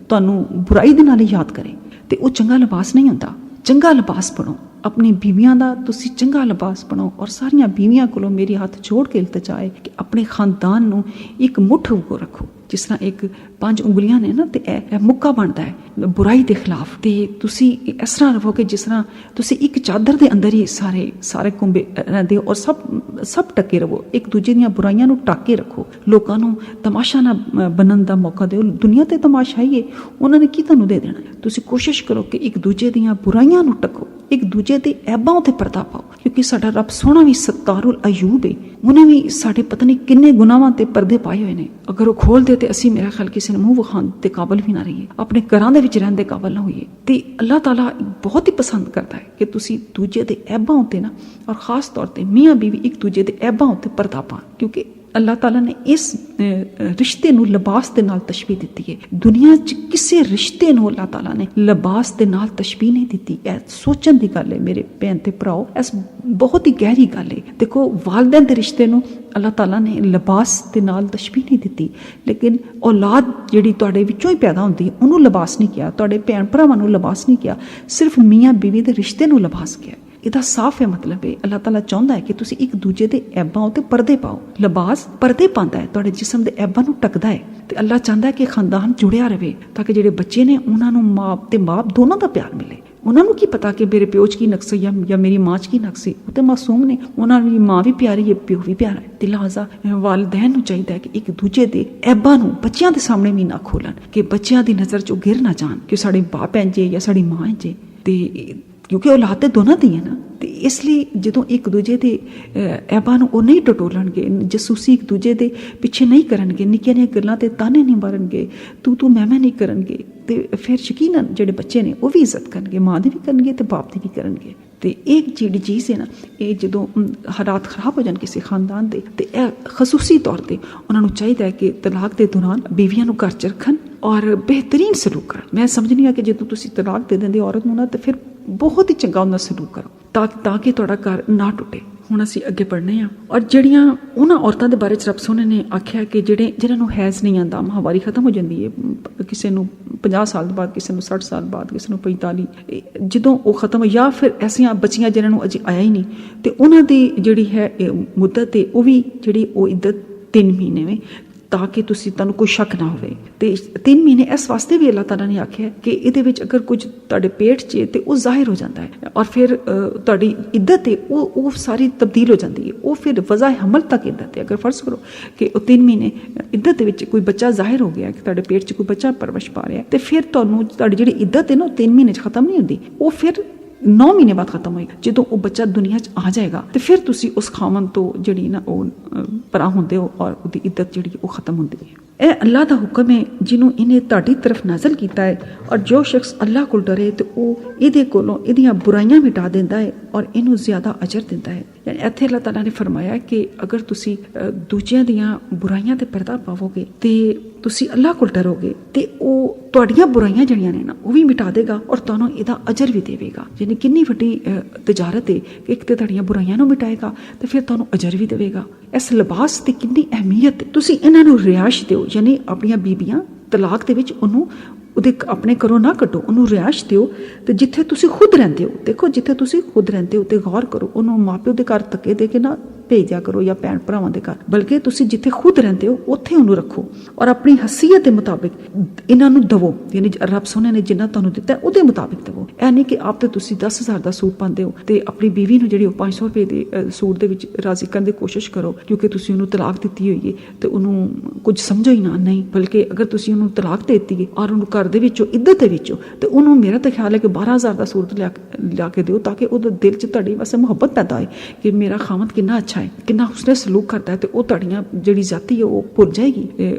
[SPEAKER 1] ਤੁਹਾਨੂੰ ਬੁਰਾਈ ਦੇ ਨਾਲ ਹੀ ਯਾਦ ਕਰੇ, ਤੇ ਉਹ ਚੰਗਾ ਲਿਬਾਸ ਨਹੀਂ ਹੁੰਦਾ। ਚੰਗਾ ਲਿਬਾਸ ਬਣੋ, ਆਪਣੀ ਬੀਵੀਆਂ ਦਾ ਤੁਸੀਂ ਚੰਗਾ ਲਿਬਾਸ ਬਣਾਓ। ਔਰ ਸਾਰੀਆਂ ਬੀਵੀਆਂ ਕੋਲੋਂ ਮੇਰੀ ਹੱਥ ਜੋੜ ਕੇ ਇਲਤਜਾ ਹੈ ਕਿ ਆਪਣੇ ਖਾਨਦਾਨ ਨੂੰ ਇੱਕ ਮੁੱਠ ਉੱਗੋ ਰੱਖੋ। ਜਿਸ ਤਰ੍ਹਾਂ ਇੱਕ 5 ਉਂਗਲੀਆਂ ਨੇ ਨਾ, ਤੇ ਇਹ ਮੁੱਕਾ ਬਣਦਾ ਹੈ ਬੁਰਾਈ ਦੇ ਖਿਲਾਫ। ਤੇ ਤੁਸੀਂ ਇਸ ਤਰ੍ਹਾਂ ਰਹੋ ਕਿ ਜਿਸ ਤਰ੍ਹਾਂ ਤੁਸੀਂ ਇੱਕ ਚਾਦਰ ਦੇ ਅੰਦਰ ਹੀ ਸਾਰੇ ਕੁੰਬੇ ਰਹਿੰਦੇ ਹੋ, ਔਰ ਸਭ ਟੱਕੇ ਰਹੋ, ਇੱਕ ਦੂਜੇ ਦੀਆਂ ਬੁਰਾਈਆਂ ਨੂੰ ਢੱਕ ਕੇ ਰੱਖੋ। ਲੋਕਾਂ ਨੂੰ ਤਮਾਸ਼ਾ ਨਾ ਬਣਨ ਦਾ ਮੌਕਾ ਦਿਓ। ਦੁਨੀਆ ਤੇ ਤਮਾਸ਼ਾ ਹੀ ਹੈ, ਉਹਨਾਂ ਨੇ ਕੀ ਤੁਹਾਨੂੰ ਦੇ ਦੇਣਾ। ਤੁਸੀਂ ਕੋਸ਼ਿਸ਼ ਕਰੋ ਕਿ ਇੱਕ ਦੂਜੇ ਦੀਆਂ ਬੁਰਾਈਆਂ ਨੂੰ ਢੱਕੋ, ਇੱਕ ਦੂਜੇ ਦੇ ਐਬਾਂ ਉੱਤੇ ਪਰਦਾ ਪਾਓ, ਕਿਉਂਕਿ ਸਾਡਾ ਰੱਬ ਸੋਹਣਾ ਵੀ ਸੱਤਾਰੁਲ ਅਯੂਬ ਹੈ। ਉਹਨੇ ਵੀ ਸਾਡੇ ਪਤਾ ਨਹੀਂ ਕਿੰਨੇ ਗੁਨਾਹਾਂ ਤੇ ਪਰਦੇ ਪਾਏ ਹੋਏ ਨੇ। ਅਗਰ ਉਹ ਖੋਲਦੇ ਤੇ ਅਸੀਂ ਮੇਰਾ ਖਿਆਲ ਕਿਸੇ ਨੂੰ ਮੂੰਹ ਵਿਖਾਉਣ ਦੇ ਕਾਬਲ ਵੀ ਨਾ ਰਹੀਏ, ਆਪਣੇ ਘਰਾਂ ਦੇ ਵਿੱਚ ਰਹਿਣ ਦੇ ਕਾਬਲ ਨਾ ਹੋਈਏ। ਤੇ ਅੱਲਾਹ ਤਾਲਾ ਬਹੁਤ ਹੀ ਪਸੰਦ ਕਰਦਾ ਹੈ ਕਿ ਤੁਸੀਂ ਦੂਜੇ ਦੇ ਐਬਾਂ ਉੱਤੇ ਨਾ, ਔਰ ਖਾਸ ਤੌਰ ਤੇ ਮੀਆਂ ਬੀਵੀ ਇੱਕ ਦੂਜੇ ਦੇ ਐਬਾਂ ਉੱਤੇ ਪਰਦਾ ਪਾਉਣ, ਕਿਉਂਕਿ ਅੱਲਾਹ ਤਾਲਾ ਨੇ ਇਸ ਰਿਸ਼ਤੇ ਨੂੰ ਲਿਬਾਸ ਦੇ ਨਾਲ ਤਸ਼ਬੀਹ ਦਿੱਤੀ ਹੈ। ਦੁਨੀਆ 'ਚ ਕਿਸੇ ਰਿਸ਼ਤੇ ਨੂੰ ਅੱਲਾਹ ਤਾਲਾ ਨੇ ਲਿਬਾਸ ਦੇ ਨਾਲ ਤਸ਼ਬੀਹ ਨਹੀਂ ਦਿੱਤੀ। ਇਹ ਸੋਚਣ ਦੀ ਗੱਲ ਹੈ ਮੇਰੇ ਭੈਣ ਤੇ ਭਰਾਓ, ਇਸ ਬਹੁਤ ਹੀ ਗਹਿਰੀ ਗੱਲ ਹੈ। ਦੇਖੋ, ਵਾਲਿदैन ਦੇ ਰਿਸ਼ਤੇ ਨੂੰ ਅੱਲਾਹ ਤਾਲਾ ਨੇ ਲਿਬਾਸ ਦੇ ਨਾਲ ਤਸ਼ਬੀਹ ਨਹੀਂ ਦਿੱਤੀ, ਲੇਕਿਨ ਔਲਾਦ ਜਿਹੜੀ ਤੁਹਾਡੇ ਵਿੱਚੋਂ ਹੀ ਪੈਦਾ ਹੁੰਦੀ ਹੈ ਉਹਨੂੰ ਲਿਬਾਸ ਨਹੀਂ ਕਿਹਾ, ਤੁਹਾਡੇ ਭੈਣ ਭਰਾਵਾਂ ਨੂੰ ਲਿਬਾਸ ਨਹੀਂ ਕਿਹਾ, ਸਿਰਫ ਮੀਆਂ ਬੀਵੀ ਦੇ ਰਿਸ਼ਤੇ ਨੂੰ ਲਿਬਾਸ ਕਿਹਾ। ਇਹਦਾ ਸਾਫ਼ ਹੈ ਮਤਲਬ ਹੈ ਅੱਲਾਹ ਤਾਲਾ ਚਾਹੁੰਦਾ ਹੈ ਕਿ ਤੁਸੀਂ ਇੱਕ ਦੂਜੇ ਦੇ ਐਬਾਂ ਉੱਤੇ ਪਰਦੇ ਪਾਓ। ਲਿਬਾਸ ਪਰਦੇ ਪਾਉਂਦਾ ਹੈ, ਤੁਹਾਡੇ ਜਿਸਮ ਦੇ ਐਬਾਂ ਨੂੰ ਢੱਕਦਾ ਹੈ, ਤੇ ਅੱਲਾਹ ਚਾਹੁੰਦਾ ਹੈ ਕਿ ਖਾਨਦਾਨ ਜੁੜਿਆ ਰਹੇ, ਤਾਂ ਕਿ ਜਿਹੜੇ ਬੱਚੇ ਨੇ ਉਹਨਾਂ ਨੂੰ ਮਾਂ ਤੇ ਬਾਪ ਦੋਨਾਂ ਦਾ ਪਿਆਰ ਮਿਲੇ। ਉਹਨਾਂ ਨੂੰ ਕੀ ਪਤਾ ਕਿ ਮੇਰੇ ਪਿਓ 'ਚ ਕੀ ਨਕਸ ਜਾਂ ਮੇਰੀ ਮਾਂ 'ਚ ਕੀ ਨਕਸ ਹੈ, ਉਹ ਤੇ ਮਾਸੂਮ ਨੇ, ਉਹਨਾਂ ਦੀ ਮਾਂ ਵੀ ਪਿਆਰੀ ਹੈ, ਪਿਓ ਵੀ ਪਿਆਰਾ ਹੈ। ਤੇ ਲਿਹਾਜ਼ਾ ਵਾਲਿदैन ਨੂੰ ਚਾਹੀਦਾ ਹੈ ਕਿ ਇੱਕ ਦੂਜੇ ਦੇ ਐਬਾਂ ਨੂੰ ਬੱਚਿਆਂ ਦੇ ਸਾਹਮਣੇ ਵੀ ਨਾ ਖੋਲਣ, ਕਿ ਬੱਚਿਆਂ ਦੀ ਨਜ਼ਰ 'ਚੋਂ ਗਿਰ ਨਾ ਜਾਣ ਕਿ ਸਾਡੇ ਬਾਪ ਇੰਝ ਜਾਂ ਸਾਡੀ ਮਾਂ ਇੰਝ। ਤੇ ਕਿਉਂਕਿ ਔਲਾਦ ਤੇ ਦੋਨਾਂ ਦੀ ਹੈ ਨਾ, ਤੇ ਇਸ ਲਈ ਜਦੋਂ ਇੱਕ ਦੂਜੇ ਦੇ ਐਬਾਂ ਨੂੰ ਉਹ ਨਹੀਂ ਟਟੋਲਣਗੇ, ਜਸੂਸੀ ਇੱਕ ਦੂਜੇ ਦੇ ਪਿੱਛੇ ਨਹੀਂ ਕਰਨਗੇ, ਨਿੱਕੀਆਂ ਨਿੱਕੀਆਂ ਗੱਲਾਂ ਤੇ ਤਾਨੇ ਨਹੀਂ ਮਾਰਨਗੇ, ਤੂੰ ਮੈਂ ਨਹੀਂ ਕਰਨਗੇ, ਤੇ ਫਿਰ ਯਕੀਨਨ ਜਿਹੜੇ ਬੱਚੇ ਨੇ ਉਹ ਵੀ ਇੱਜ਼ਤ ਕਰਨਗੇ, ਮਾਂ ਦੀ ਵੀ ਕਰਨਗੇ ਤੇ ਬਾਪ ਦੀ ਵੀ ਕਰਨਗੇ। ਤੇ ਇਹ ਜਿਹੜੀ ਚੀਜ਼ ਹੈ ਨਾ, ਇਹ ਜਦੋਂ ਹਾਲਾਤ ਖਰਾਬ ਹੋ ਜਾਣ ਕਿਸੇ ਖਾਨਦਾਨ ਦੇ, ਤੇ ਇਹ ਖਸੂਸੀ ਤੌਰ ਤੇ ਉਹਨਾਂ ਨੂੰ ਚਾਹੀਦਾ ਹੈ ਕਿ ਤਲਾਕ ਦੇ ਦੌਰਾਨ ਬੀਵੀਆਂ ਨੂੰ ਘਰ 'ਚ ਰੱਖਣ ਔਰ ਬਿਹਤਰੀਨ ਸਲੂਕ ਕਰਨ। ਮੈਂ ਸਮਝਦੀ ਹਾਂ ਕਿ ਜਦੋਂ ਤੁਸੀਂ ਤਲਾਕ ਦੇ ਦਿੰਦੇ ਔਰਤ ਨੂੰ ਨਾ, ਤੇ ਫਿਰ ਬਹੁਤ ਹੀ ਚੰਗਾ ਉਹਨਾਂ ਸਲੂਕ ਕਰੋ ਤਾਂ ਕਿ ਤੁਹਾਡਾ ਘਰ ਨਾ ਟੁੱਟੇ। ਹੁਣ ਅਸੀਂ ਅੱਗੇ ਪੜ੍ਹਨੇ ਹਾਂ, ਔਰ ਜਿਹੜੀਆਂ ਉਹਨਾਂ ਔਰਤਾਂ ਦੇ ਬਾਰੇ 'ਚ ਰੱਬ ਸੋਹਣੇ ਨੇ ਆਖਿਆ ਕਿ ਜਿਹਨਾਂ ਨੂੰ ਹੈਜ਼ ਨਹੀਂ ਆਉਂਦਾ, ਮਾਹਵਾਰੀ ਖਤਮ ਹੋ ਜਾਂਦੀ ਹੈ, ਕਿਸੇ ਨੂੰ 50 ਸਾਲ ਬਾਅਦ, ਕਿਸੇ ਨੂੰ 60 ਸਾਲ ਬਾਅਦ, ਕਿਸੇ ਨੂੰ 45, ਜਦੋਂ ਉਹ ਖਤਮ, ਜਾਂ ਫਿਰ ਐਸੀਆਂ ਬੱਚੀਆਂ ਜਿਹਨਾਂ ਨੂੰ ਅਜੇ ਆਇਆ ਹੀ ਨਹੀਂ, ਤੇ ਉਹਨਾਂ ਦੀ ਜਿਹੜੀ ਹੈ ਮੁੱਦਤ ਹੈ ਉਹ ਵੀ ਜਿਹੜੀ ਉਹ ਇੱਦਤ 3 ਮਹੀਨੇ ਵੇ, ਤਾਂ ਕਿ ਤੁਹਾਨੂੰ ਕੋਈ ਸ਼ੱਕ ਨਾ ਹੋਵੇ। ਤੇ 3 ਮਹੀਨੇ ਇਸ ਵਾਸਤੇ ਵੀ ਅੱਲਾਹ ਤਾਲਾ ਨੇ ਆਖਿਆ ਕਿ ਇਹਦੇ ਵਿੱਚ ਅਗਰ ਕੁਝ ਤੁਹਾਡੇ ਪੇਟ 'ਚ ਤੇ ਉਹ ਜ਼ਾਹਿਰ ਹੋ ਜਾਂਦਾ ਹੈ, ਔਰ ਫਿਰ ਤੁਹਾਡੀ ਇੱਦਤ ਹੈ ਉਹ ਸਾਰੀ ਤਬਦੀਲ ਹੋ ਜਾਂਦੀ ਹੈ। ਉਹ ਫਿਰ ਵਜ਼ਾ ਹਮਲ ਤੱਕ ਇੱਦਤ ਹੈ। ਅਗਰ ਫਰਜ਼ ਕਰੋ ਕਿ ਉਹ 3 ਮਹੀਨੇ ਇੱਦਤ ਦੇ ਵਿੱਚ ਕੋਈ ਬੱਚਾ ਜ਼ਾਹਿਰ ਹੋ ਗਿਆ, ਕਿ ਤੁਹਾਡੇ ਪੇਟ 'ਚ ਕੋਈ ਬੱਚਾ ਪਰਵਰਿਸ਼ ਪਾ ਰਿਹਾ, ਤੇ ਫਿਰ ਤੁਹਾਡੀ ਜਿਹੜੀ ਇੱਦਤ ਹੈ ਨਾ, ਉਹ 3 ਮਹੀਨੇ 'ਚ ਖਤਮ ਨਹੀਂ ਹੁੰਦੀ, ਉਹ ਫਿਰ 9 ਮਹੀਨੇ ਬਾਅਦ ਖਤਮ ਹੋਏਗਾ। ਜਦੋਂ ਉਹ ਬੱਚਾ ਦੁਨੀਆ 'ਚ ਆ ਜਾਏਗਾ, ਤੇ ਫਿਰ ਤੁਸੀਂ ਉਸ ਖਾਵਨ ਤੋਂ ਜਿਹੜੀ ਨਾ ਉਹ ਪਰਾਂ ਹੁੰਦੇ ਹੋ, ਔਰ ਉਹਦੀ ਇੱਦਤ ਜਿਹੜੀ ਉਹ ਖਤਮ ਹੁੰਦੀ ਹੈ। ਇਹ ਅੱਲਾ ਦਾ ਹੁਕਮ ਹੈ ਜਿਹਨੂੰ ਇਹਨੇ ਤੁਹਾਡੀ ਤਰਫ ਨਾਜ਼ਲ ਕੀਤਾ ਹੈ। ਔਰ ਜੋ ਸ਼ਖਸ ਅੱਲਾ ਕੋਲ ਡਰੇ ਤੇ ਉਹ ਇਹਦੇ ਕੋਲੋਂ ਇਹਦੀਆਂ ਬੁਰਾਈਆਂ ਮਿਟਾ ਦਿੰਦਾ ਹੈ ਔਰ ਇਹਨੂੰ ਜ਼ਿਆਦਾ ਅਜਰ ਦਿੰਦਾ ਹੈ। ਯਾਨੀ ਇੱਥੇ ਅੱਲਾਹ ਤਾਲਾ ਨੇ ਫਰਮਾਇਆ ਕਿ ਅਗਰ ਤੁਸੀਂ ਦੂਜਿਆਂ ਦੀਆਂ ਬੁਰਾਈਆਂ ਤੇ ਪਰਦਾ ਪਾਵੋਗੇ ਤੇ ਤੁਸੀਂ ਅੱਲਾ ਕੋਲ ਡਰੋਗੇ ਤੇ ਉਹ ਤੁਹਾਡੀਆਂ ਬੁਰਾਈਆਂ ਜਿਹੜੀਆਂ ਨੇ ਨਾ ਉਹ ਵੀ ਮਿਟਾ ਦੇਗਾ ਔਰ ਤੁਹਾਨੂੰ ਇਹਦਾ ਅਜਰ ਵੀ ਦੇਵੇਗਾ। ਯਾਨੀ ਕਿੰਨੀ ਵੱਡੀ ਤਜਾਰਤ ਹੈ ਕਿ ਇੱਕ ਤੇ ਤੁਹਾਡੀਆਂ ਬੁਰਾਈਆਂ ਨੂੰ ਮਿਟਾਏਗਾ ਤੇ ਫਿਰ ਤੁਹਾਨੂੰ ਅਜਰ ਵੀ ਦੇਵੇਗਾ। ਇਸ ਲਿਬਾਸ ਦੀ ਕਿੰਨੀ ਅਹਿਮੀਅਤ ਹੈ। ਤੁਸੀਂ ਇਹਨਾਂ ਨੂੰ ਰਿਹਾਇਸ਼ ਦਿਓ, ਯਾਨੀ ਆਪਣੀਆਂ ਬੀਬੀਆਂ ਤਲਾਕ ਦੇ ਵਿੱਚ ਉਹਨੂੰ ਉਹਦੇ ਆਪਣੇ ਘਰੋਂ ਨਾ ਕੱਢੋ, ਉਹਨੂੰ ਰਿਹਾਇਸ਼ ਦਿਓ। ਤੇ ਜਿੱਥੇ ਤੁਸੀਂ ਖੁਦ ਰਹਿੰਦੇ ਹੋ, ਦੇਖੋ ਜਿੱਥੇ ਤੁਸੀਂ ਖੁਦ ਰਹਿੰਦੇ ਹੋ ਤੇ ਗੌਰ ਕਰੋ, ਉਹਨੂੰ ਮਾਪਿਓ ਦੇ ਘਰ ਧੱਕੇ ਦੇ ਕੇ ਨਾ ਭੇਜਿਆ ਕਰੋ ਜਾਂ ਭੈਣ ਭਰਾਵਾਂ ਦੇ ਘਰ, ਬਲਕਿ ਤੁਸੀਂ ਜਿੱਥੇ ਖੁਦ ਰਹਿੰਦੇ ਹੋ ਉੱਥੇ ਉਹਨੂੰ ਰੱਖੋ ਔਰ ਆਪਣੀ ਹਸੀਅਤ ਦੇ ਮੁਤਾਬਿਕ ਇਹਨਾਂ ਨੂੰ ਦਵੋ। ਯਾਨੀ ਰੱਬ ਸੋਹਣੇ ਨੇ ਜਿੰਨਾ ਤੁਹਾਨੂੰ ਦਿੱਤਾ ਉਹਦੇ ਮੁਤਾਬਿਕ ਦਵੋ। ਇਹ ਨਹੀਂ ਕਿ ਆਪ ਤੇ ਤੁਸੀਂ 10,000 ਦਾ ਸੂਟ ਪਾਉਂਦੇ ਹੋ ਤੇ ਆਪਣੀ ਬੀਵੀ ਨੂੰ ਜਿਹੜੀ ਉਹ 500 ਰੁਪਏ ਦੇ ਸੂਟ ਦੇ ਵਿੱਚ ਰਾਜ਼ੀ ਕਰਨ ਦੀ ਕੋਸ਼ਿਸ਼ ਕਰੋ ਕਿਉਂਕਿ ਤੁਸੀਂ ਉਹਨੂੰ ਤਲਾਕ ਦਿੱਤੀ ਹੋਈ ਹੈ ਤੇ ਉਹਨੂੰ ਕੁਝ ਸਮਝੋ ਹੀ ਨਾ। ਨਹੀਂ, ਬਲਕਿ ਅਗਰ ਤੁਸੀਂ ਉਹਨੂੰ ਤਲਾਕ ਦੇ ਦਿੱਤੀ ਹੈ ਔਰ ਉਹਨੂੰ ਘਰ ਦੇ ਵਿੱਚੋਂ ਇੱਜ਼ਤ ਦੇ ਵਿੱਚੋਂ ਤੇ ਉਹਨੂੰ ਮੇਰਾ ਤਾਂ ਖਿਆਲ ਹੈ ਕਿ 12,000 ਦਾ ਸੂਟ ਲਿਆ ਕੇ ਦਿਓ ਤਾਂ ਕਿ ਉਹਦੇ ਦਿਲ 'ਚ ਤੁਹਾਡੀ ਵਾਸਤੇ ਮੁਹੱਬਤ ਪੈਦਾ ਹੋਏ ਕਿ ਮੇਰਾ ਖਾਮਦ ਕਿੰਨਾ ਅੱਛਾ ਹੈ, ਕਿੰਨਾ ਉਸਨੇ ਸਲੂਕ ਕਰਦਾ ਹੈ ਤੇ ਉਹ ਤੁਹਾਡੀਆਂ ਜਿਹੜੀ ਜ਼ਾਤੀ ਹੈ ਉਹ ਭੁੱਲ ਜਾਏਗੀ।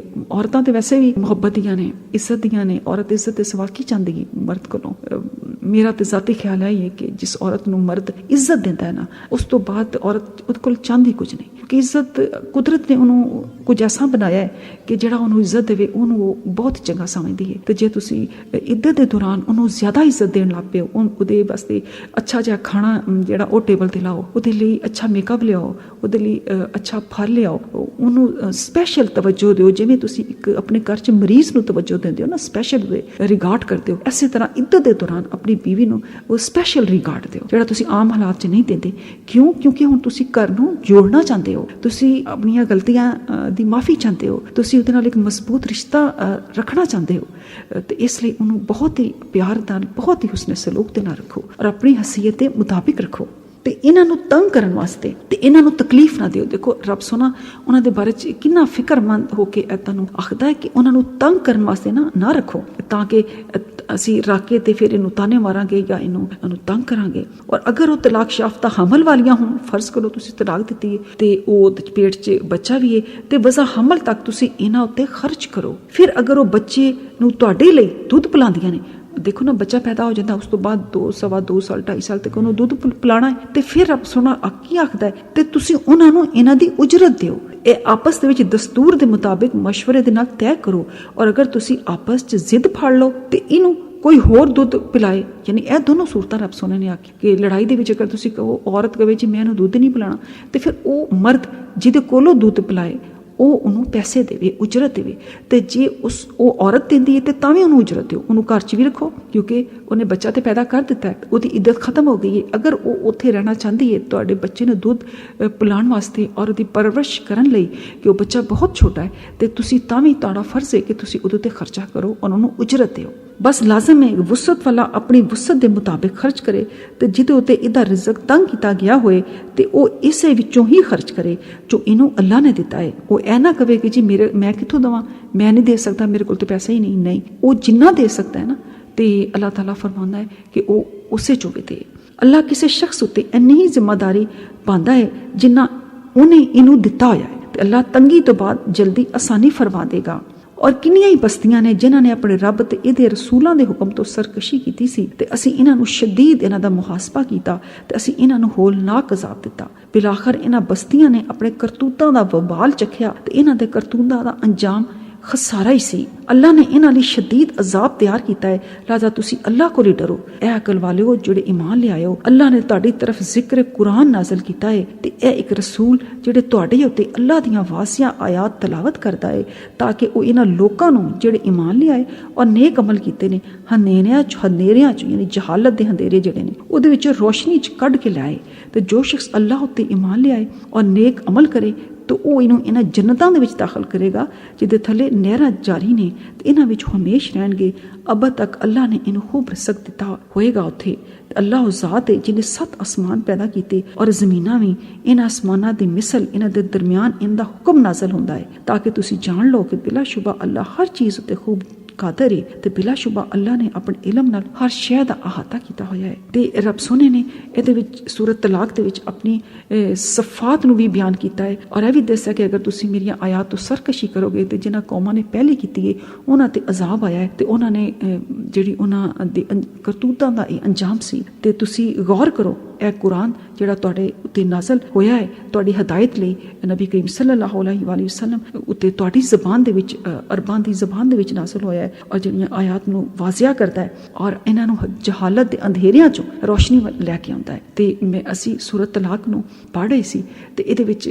[SPEAKER 1] ਔਰਤਾਂ ਤੇ ਵੈਸੇ ਵੀ ਮੁਹੱਬਤ ਦੀਆਂ ਨੇ, ਇੱਜ਼ਤ ਦੀਆਂ ਨੇ। ਔਰਤ ਇੱਜ਼ਤ ਦੇ ਸਿਵਾ ਕੀ ਚਾਹੁੰਦੀ ਹੈ ਮਰਦ ਕੋਲੋਂ? ਮੇਰਾ ਤੇ ਜ਼ਾਤੀ ਖਿਆਲ ਹੈ ਕਿ ਜਿਸ ਔਰਤ ਨੂੰ ਮਰਦ ਇੱਜ਼ਤ ਦਿੰਦਾ ਹੈ ਨਾ ਉਸ ਤੋਂ ਬਾਅਦ ਔਰਤ ਉਹਦੇ ਕੋਲ ਚਾਹੁੰਦੀ ਕੁਝ ਨਹੀਂ ਕਿਉਂਕਿ ਇੱਜ਼ਤ ਕੁਦਰਤ ਨੇ ਉਹਨੂੰ ਕੁਝ ਐਸਾ ਬਣਾਇਆ ਹੈ ਕਿ ਜਿਹੜਾ ਉਹਨੂੰ ਇੱਜ਼ਤ ਦੇਵੇ ਉਹਨੂੰ ਉਹ ਬਹੁਤ ਚੰਗਾ ਸਮਝਦੀ ਹੈ। ਤੇ ਜੇ ਤੁਸੀਂ ਇੱਜ਼ਤ ਦੇ ਦੌਰਾਨ ਉਹਨੂੰ ਜ਼ਿਆਦਾ ਇੱਜ਼ਤ ਦੇਣ ਲੱਗ ਪਏ, ਉਹਦੇ ਵਾਸਤੇ ਅੱਛਾ ਜਿਹਾ ਖਾਣਾ ਜਿਹੜਾ ਉਹ ਟੇਬਲ ਤੇ ਲਾਓ, ਉਹਦੇ ਲਈ ਅੱਛਾ ਮੇਕਅਪ ਲਿਆਓ, ਉਹਦੇ ਲਈ ਅੱਛਾ ਫਲ ਲਿਆਓ, ਉਹਨੂੰ ਸਪੈਸ਼ਲ ਤਵੱਜੋ ਦਿਓ। ਜਿਵੇਂ ਤੁਸੀਂ ਇੱਕ ਆਪਣੇ ਘਰ 'ਚ ਮਰੀਜ਼ ਨੂੰ ਤਵੱਜੋ ਦਿੰਦੇ ਹੋ ਨਾ, ਸਪੈਸ਼ਲ ਰਿਗਾਰਡ ਕਰਦੇ ਹੋ, ਇਸੇ ਤਰ੍ਹਾਂ ਇੱਜ਼ਤ ਦੇ ਦੌਰਾਨ ਆਪਣੀ ਬੀਵੀ ਨੂੰ ਉਹ ਸਪੈਸ਼ਲ ਰਿਗਾਰਡ ਦਿਓ ਜਿਹੜਾ ਤੁਸੀਂ ਆਮ ਹਾਲਾਤ 'ਚ ਨਹੀਂ ਦਿੰਦੇ। ਕਿਉਂ? ਕਿਉਂਕਿ ਹੁਣ ਤੁਸੀਂ ਘਰ ਨੂੰ ਜੋੜਨਾ ਚਾਹੁੰਦੇ ਹੋ, ਤੁਸੀਂ ਆਪਣੀਆਂ ਗਲਤੀਆਂ ਦੀ ਮਾਫੀ ਚਾਹੁੰਦੇ ਹੋ, ਤੁਸੀਂ ਉਹਦੇ ਨਾਲ ਇੱਕ ਮਜ਼ਬੂਤ ਰਿਸ਼ਤਾ ਰੱਖਣਾ ਚਾਹੁੰਦੇ ਹੋ ਤੇ ਇਸ ਲਈ ਉਹਨੂੰ ਬਹੁਤ ਹੀ ਪਿਆਰ ਨਾਲ, ਬਹੁਤ ਹੀ ਹੁਸਨ ਸਲੂਕ ਦੇ ਨਾਲ ਰੱਖੋ ਔਰ ਆਪਣੀ ਹਸੀਅਤ ਦੇ ਮੁਤਾਬਿਕ ਰੱਖੋ। ਤੇ ਇਹਨਾਂ ਨੂੰ ਤੰਗ ਕਰਨ ਵਾਸਤੇ ਤੇ ਇਹਨਾਂ ਨੂੰ ਤਕਲੀਫ ਨਾ ਦਿਓ। ਦੇਖੋ ਰੱਬ ਸੋਹਣਾ ਉਹਨਾਂ ਦੇ ਬਾਰੇ 'ਚ ਕਿੰਨਾ ਫਿਕਰਮੰਦ ਹੋ ਕੇ ਤੁਹਾਨੂੰ ਆਖਦਾ ਹੈ ਕਿ ਉਹਨਾਂ ਨੂੰ ਤੰਗ ਕਰਨ ਵਾਸਤੇ ਨਾ ਰੱਖੋ ਤਾਂ ਕਿ ਅਸੀਂ ਰੱਖ ਕੇ ਤੇ ਫਿਰ ਇਹਨੂੰ ਤਾਨੇ ਮਾਰਾਂਗੇ ਜਾਂ ਇਹਨੂੰ ਤੰਗ ਕਰਾਂਗੇ। ਔਰ ਅਗਰ ਉਹ ਤਲਾਕ ਯਾਫਤਾ ਹਮਲ ਵਾਲੀਆਂ ਹੋਣ, ਫਰਜ਼ ਕਰੋ ਤੁਸੀਂ ਤਲਾਕ ਦਿੱਤੀ ਹੈ ਤੇ ਉਹ ਪੇਟ 'ਚ ਬੱਚਾ ਵੀ ਹੈ ਤੇ ਵਜ਼ਾ ਹਮਲ ਤੱਕ ਤੁਸੀਂ ਇਹਨਾਂ ਉੱਤੇ ਖਰਚ ਕਰੋ। ਫਿਰ ਅਗਰ ਉਹ ਬੱਚੇ ਨੂੰ ਤੁਹਾਡੇ ਲਈ ਦੁੱਧ ਪਿਲਾਉਂਦੀਆਂ ਨੇ, ਦੇਖੋ ਨਾ ਬੱਚਾ ਪੈਦਾ ਹੋ ਜਾਂਦਾ ਉਸ ਤੋਂ ਬਾਅਦ 2 ਸਵਾ 2 ਸਾਲ 2.5 ਸਾਲ ਤੱਕ ਉਹਨੂੰ ਦੁੱਧ ਪਿਲਾਣਾ ਹੈ ਤੇ ਫਿਰ ਰੱਬ ਸੋਹਣਾ ਕੀ ਆਖਦਾ ਹੈ ਤੇ ਤੁਸੀਂ ਉਹਨਾਂ ਨੂੰ ਇਹਨਾਂ ਦੀ ਉਜਰਤ ਦਿਓ। ਇਹ ਆਪਸ ਦੇ ਵਿੱਚ ਦਸਤੂਰ ਦੇ ਮੁਤਾਬਿਕ ਮਸ਼ਵਰੇ ਦੇ ਨਾਲ ਤੈਅ ਕਰੋ। ਔਰ ਅਗਰ ਤੁਸੀਂ ਆਪਸ 'ਚ ਜ਼ਿੱਦ ਫੜ ਲਓ ਤੇ ਇਹਨੂੰ ਕੋਈ ਹੋਰ ਦੁੱਧ ਪਿਲਾਏ, ਯਾਨੀ ਇਹ ਦੋਨੋਂ ਸੂਰਤਾਂ ਰੱਬ ਸੋਹਣੇ ਨੇ ਆਖੀ ਕਿ ਲੜਾਈ ਦੇ ਵਿੱਚ ਅਗਰ ਤੁਸੀਂ ਕਹੋ ਔਰਤ ਕਹੇ ਜੀ ਮੈਂ ਇਹਨੂੰ ਦੁੱਧ ਨਹੀਂ ਪਿਲਾਣਾ ਤੇ ਫਿਰ ਉਹ ਮਰਦ ਜਿਹਦੇ ਕੋਲੋਂ ਦੁੱਧ ਪਿਲਾਏ ਉਹ ਉਹਨੂੰ ਪੈਸੇ ਦੇਵੇ, ਉਜਰਤ ਦੇਵੇ। ਤੇ ਜੇ ਉਹ ਔਰਤ ਦਿੰਦੀ ਹੈ ਤੇ ਤਾਂ ਵੀ ਉਹਨੂੰ ਉਜਰਤ ਦਿਓ, ਉਹਨੂੰ ਘਰ 'ਚ ਵੀ ਰੱਖੋ ਕਿਉਂਕਿ ਉਹਨੇ ਬੱਚਾ ਤੇ ਪੈਦਾ ਕਰ ਦਿੱਤਾ ਹੈ, ਉਹਦੀ ਇੱਜ਼ਤ ਖਤਮ ਹੋ ਗਈ ਹੈ। ਅਗਰ ਉਹ ਉੱਥੇ ਰਹਿਣਾ ਚਾਹੁੰਦੀ ਹੈ ਤੁਹਾਡੇ ਬੱਚੇ ਨੂੰ ਦੁੱਧ ਪਿਲਾਉਣ ਵਾਸਤੇ ਔਰ ਉਹਦੀ ਪਰਵਰਿਸ਼ ਕਰਨ ਲਈ ਕਿ ਉਹ ਬੱਚਾ ਬਹੁਤ ਛੋਟਾ ਹੈ ਤੇ ਤੁਸੀਂ ਤਾਂ ਵੀ ਤੁਹਾਡਾ ਫਰਜ਼ ਹੈ ਕਿ ਤੁਸੀਂ ਉਹਦੇ ਤੇ ਖਰਚਾ ਕਰੋ, ਉਹਨਾਂ ਨੂੰ ਉਜਰਤ ਦਿਓ। ਬਸ ਲਾਜ਼ਮ ਹੈ ਵੁਸਅਤ ਵਾਲਾ ਆਪਣੀ ਵੁਸਅਤ ਦੇ ਮੁਤਾਬਿਕ ਖਰਚ ਕਰੇ ਤੇ ਜਿਹਦੇ ਉੱਤੇ ਇਹਦਾ ਰਿਜ਼ਕ ਤੰਗ ਕੀਤਾ ਗਿਆ ਹੋਏ ਤੇ ਉਹ ਇਸੇ ਵਿੱਚੋਂ ਹੀ ਖਰਚ ਕਰੇ ਜੋ ਇਹਨੂੰ ਅੱਲਾ ਨੇ ਦਿੱਤਾ ਹੈ। ਉਹ ਇਹ ਨਾ ਕਵੇ ਕਿ ਜੀ ਮੈਂ ਕਿੱਥੋਂ ਦੇਵਾਂ, ਮੈਂ ਨਹੀਂ ਦੇ ਸਕਦਾ, ਮੇਰੇ ਕੋਲ ਤੇ ਪੈਸਾ ਹੀ ਨਹੀਂ। ਉਹ ਜਿੰਨਾ ਦੇ ਸਕਦਾ ਹੈ ਨਾ ਤੇ ਅੱਲਾਹ ਤਾਲਾ ਫਰਮਾਉਂਦਾ ਹੈ ਕਿ ਉਹ ਉਸੇ ਚੋਂ ਦੇ। ਅੱਲਾ ਕਿਸੇ ਸ਼ਖਸ ਉੱਤੇ ਇੰਨੀ ਹੀ ਜ਼ਿੰਮੇਵਾਰੀ ਪਾਉਂਦਾ ਹੈ ਜਿੰਨਾ ਉਹਨੇ ਇਹਨੂੰ ਦਿੱਤਾ ਹੋਇਆ ਹੈ ਤੇ ਅੱਲਾ ਤੰਗੀ ਤੋਂ ਬਾਅਦ ਜਲਦੀ ਆਸਾਨੀ ਫਰਮਾ ਦੇਗਾ। ਔਰ ਕਿੰਨੀਆਂ ਹੀ ਬਸਤੀਆਂ ਨੇ ਜਿਨ੍ਹਾਂ ਨੇ ਆਪਣੇ ਰੱਬ ਤੇ ਇਹਦੇ ਰਸੂਲਾਂ ਦੇ ਹੁਕਮ ਤੋਂ ਸਰਕਸ਼ੀ ਕੀਤੀ ਸੀ ਤੇ ਅਸੀਂ ਇਹਨਾਂ ਨੂੰ ਸ਼ਦੀਦ ਇਹਨਾਂ ਦਾ ਮੁਹਾਸਬਾ ਕੀਤਾ ਤੇ ਅਸੀਂ ਇਹਨਾਂ ਨੂੰ ਹੋਲਨਾਕ ਅਜ਼ਾਬ ਦਿੱਤਾ। ਬਿਲਾਖਰ ਇਹਨਾਂ ਬਸਤੀਆਂ ਨੇ ਆਪਣੇ ਕਰਤੂਤਾਂ ਦਾ ਵਬਾਲ ਚੱਖਿਆ ਤੇ ਇਹਨਾਂ ਦੇ ਕਰਤੂਤਾਂ ਦਾ ਅੰਜਾਮ ਖਸਾਰਾ ਹੀ ਸੀ। ਅੱਲਾ ਨੇ ਇਹਨਾਂ ਲਈ ਸ਼ਦੀਦ ਅਜ਼ਾਬ ਤਿਆਰ ਕੀਤਾ ਹੈ, ਲਿਹਾਜ਼ਾ ਤੁਸੀਂ ਅੱਲਾ ਕੋਲ ਹੀ ਡਰੋ। ਇਹ ਅਕਲ ਵਾਲਿਓ ਜਿਹੜੇ ਈਮਾਨ ਲਿਆਇਓ, ਅੱਲਾ ਨੇ ਤੁਹਾਡੀ ਤਰਫ ਜ਼ਿਕਰ ਕੁਰਾਨ ਨਾਜ਼ਲ ਕੀਤਾ ਹੈ ਤੇ ਇਹ ਇੱਕ ਰਸੂਲ ਜਿਹੜੇ ਤੁਹਾਡੇ ਉੱਤੇ ਅੱਲਾ ਦੀਆਂ ਵਾਸੀਆਂ ਆਇਤ ਤਲਾਵਤ ਕਰਦਾ ਹੈ ਤਾਂ ਕਿ ਉਹ ਇਹਨਾਂ ਲੋਕਾਂ ਨੂੰ ਜਿਹੜੇ ਈਮਾਨ ਲਿਆਏ ਔਰ ਨੇਕ ਅਮਲ ਕੀਤੇ ਨੇ ਹਨੇਰਿਆਂ ਚ ਯਾਨੀ ਜਹਾਲਤ ਦੇ ਹਨੇਰੇ ਜਿਹੜੇ ਨੇ ਉਹਦੇ ਵਿੱਚ ਰੋਸ਼ਨੀ ਚ ਕੱਢ ਕੇ ਲਿਆਏ। ਤੇ ਜੋ ਸ਼ਖਸ ਅੱਲਾ ਉੱਤੇ ਈਮਾਨ ਲਿਆਏ ਔਰ ਨੇਕ ਅਮਲ ਕਰੇ तो ਉਹ ਇਹਨੂੰ ਇਹਨਾਂ ਜੰਨਤਾਂ ਦੇ ਵਿੱਚ ਦਾਖਲ ਕਰੇਗਾ ਜਿਹਦੇ ਥੱਲੇ ਨਹਿਰਾਂ ਜਾਰੀ ਨੇ ਤੇ ਇਹਨਾਂ ਵਿੱਚ ਹਮੇਸ਼ ਰਹਿਣਗੇ ਅਬਦ ਤੱਕ। ਅੱਲਾ ਨੇ ਇਹਨੂੰ ਖੂਬ ਰਿਜ਼ਕ ਦਿੱਤਾ ਹੋਏਗਾ ਉੱਥੇ। ਅੱਲਾ ਉਹ ਜ਼ਾਤ ਹੈ ਜਿਹਨੇ 7 ਅਸਮਾਨ ਪੈਦਾ ਕੀਤੇ ਔਰ ਜ਼ਮੀਨਾਂ ਵੀ। ਇਹਨਾਂ ਅਸਮਾਨਾਂ ਦੀ ਮਿਸਲ ਇਹਨਾਂ ਦੇ ਦਰਮਿਆਨ ਇਹਦਾ ਹੁਕਮ ਨਾਜ਼ਲ ਹੁੰਦਾ ਹੈ ਤਾਂ ਕਿ ਤੁਸੀਂ ਜਾਣ ਲਓ ਕਿ ਬਿਲਾ ਸ਼ੁਬਾ ਅੱਲਾ ਹਰ ਚੀਜ਼ ਉੱਤੇ ਖੂਬ ਕਾਦਰ ਹੈ ਤੇ ਬਿਲਾਸ਼ੁਬਾ ਅੱਲਾ ਨੇ ਆਪਣੇ ਇਲਮ ਨਾਲ ਹਰ ਸ਼ੈ ਦਾ ਅਹਾਤਾ ਕੀਤਾ ਹੋਇਆ ਹੈ। ਤੇ ਰੱਬ ਸੋਹਣੇ ਨੇ ਇਹਦੇ ਵਿੱਚ ਸੂਰਤ ਤਲਾਕ ਦੇ ਵਿੱਚ ਆਪਣੀ ਸਫਾਤ ਨੂੰ ਵੀ ਬਿਆਨ ਕੀਤਾ ਹੈ ਔਰ ਇਹ ਵੀ ਦੱਸਿਆ ਕਿ ਅਗਰ ਤੁਸੀਂ ਮੇਰੀਆਂ ਆਇਤ ਤੋਂ ਸਰਕਸ਼ੀ ਕਰੋਗੇ ਤੇ ਜਿਨ੍ਹਾਂ ਕੌਮਾਂ ਨੇ ਪਹਿਲੇ ਕੀਤੀ ਹੈ ਉਹਨਾਂ ਤੇ ਅਜ਼ਾਬ ਆਇਆ ਹੈ ਤੇ ਉਹਨਾਂ ਨੇ ਜਿਹੜੀ ਉਹਨਾਂ ਦੇ ਕਰਤੂਤਾਂ ਦਾ ਇਹ ਅੰਜਾਮ ਸੀ। ਤੇ ਤੁਸੀਂ ਗੌਰ ਕਰੋ, ਇਹ ਕੁਰਾਨ ਜਿਹੜਾ ਤੁਹਾਡੇ ਉੱਤੇ ਨਾਜ਼ਲ ਹੋਇਆ ਹੈ ਤੁਹਾਡੀ ਹਦਾਇਤ ਲਈ, ਨਬੀ ਕਰੀਮ ਸੱਲੱਲਾਹੁ ਅਲੈਹਿ ਵਸੱਲਮ ਉੱਤੇ ਤੁਹਾਡੀ ਜ਼ਬਾਨ ਦੇ ਵਿੱਚ, ਅਰਬਾਂ ਦੀ ਜ਼ਬਾਨ ਦੇ ਵਿੱਚ ਨਾਜ਼ਲ ਹੋਇਆ ਹੈ ਔਰ ਜਿਹੜੀਆਂ ਆਇਤ ਨੂੰ ਵਾਜ਼ਿਆ ਕਰਦਾ ਹੈ ਔਰ ਇਹਨਾਂ ਨੂੰ ਜਹਾਲਤ ਦੇ ਅੰਧੇਰਿਆਂ ਚੋਂ ਰੋਸ਼ਨੀ ਲੈ ਕੇ ਆਉਂਦਾ ਹੈ। ਤੇ ਅਸੀਂ ਸੂਰਤ ਤਲਾਕ ਨੂੰ ਪੜ੍ਹ ਰਹੇ ਸੀ ਤੇ ਇਹਦੇ ਵਿੱਚ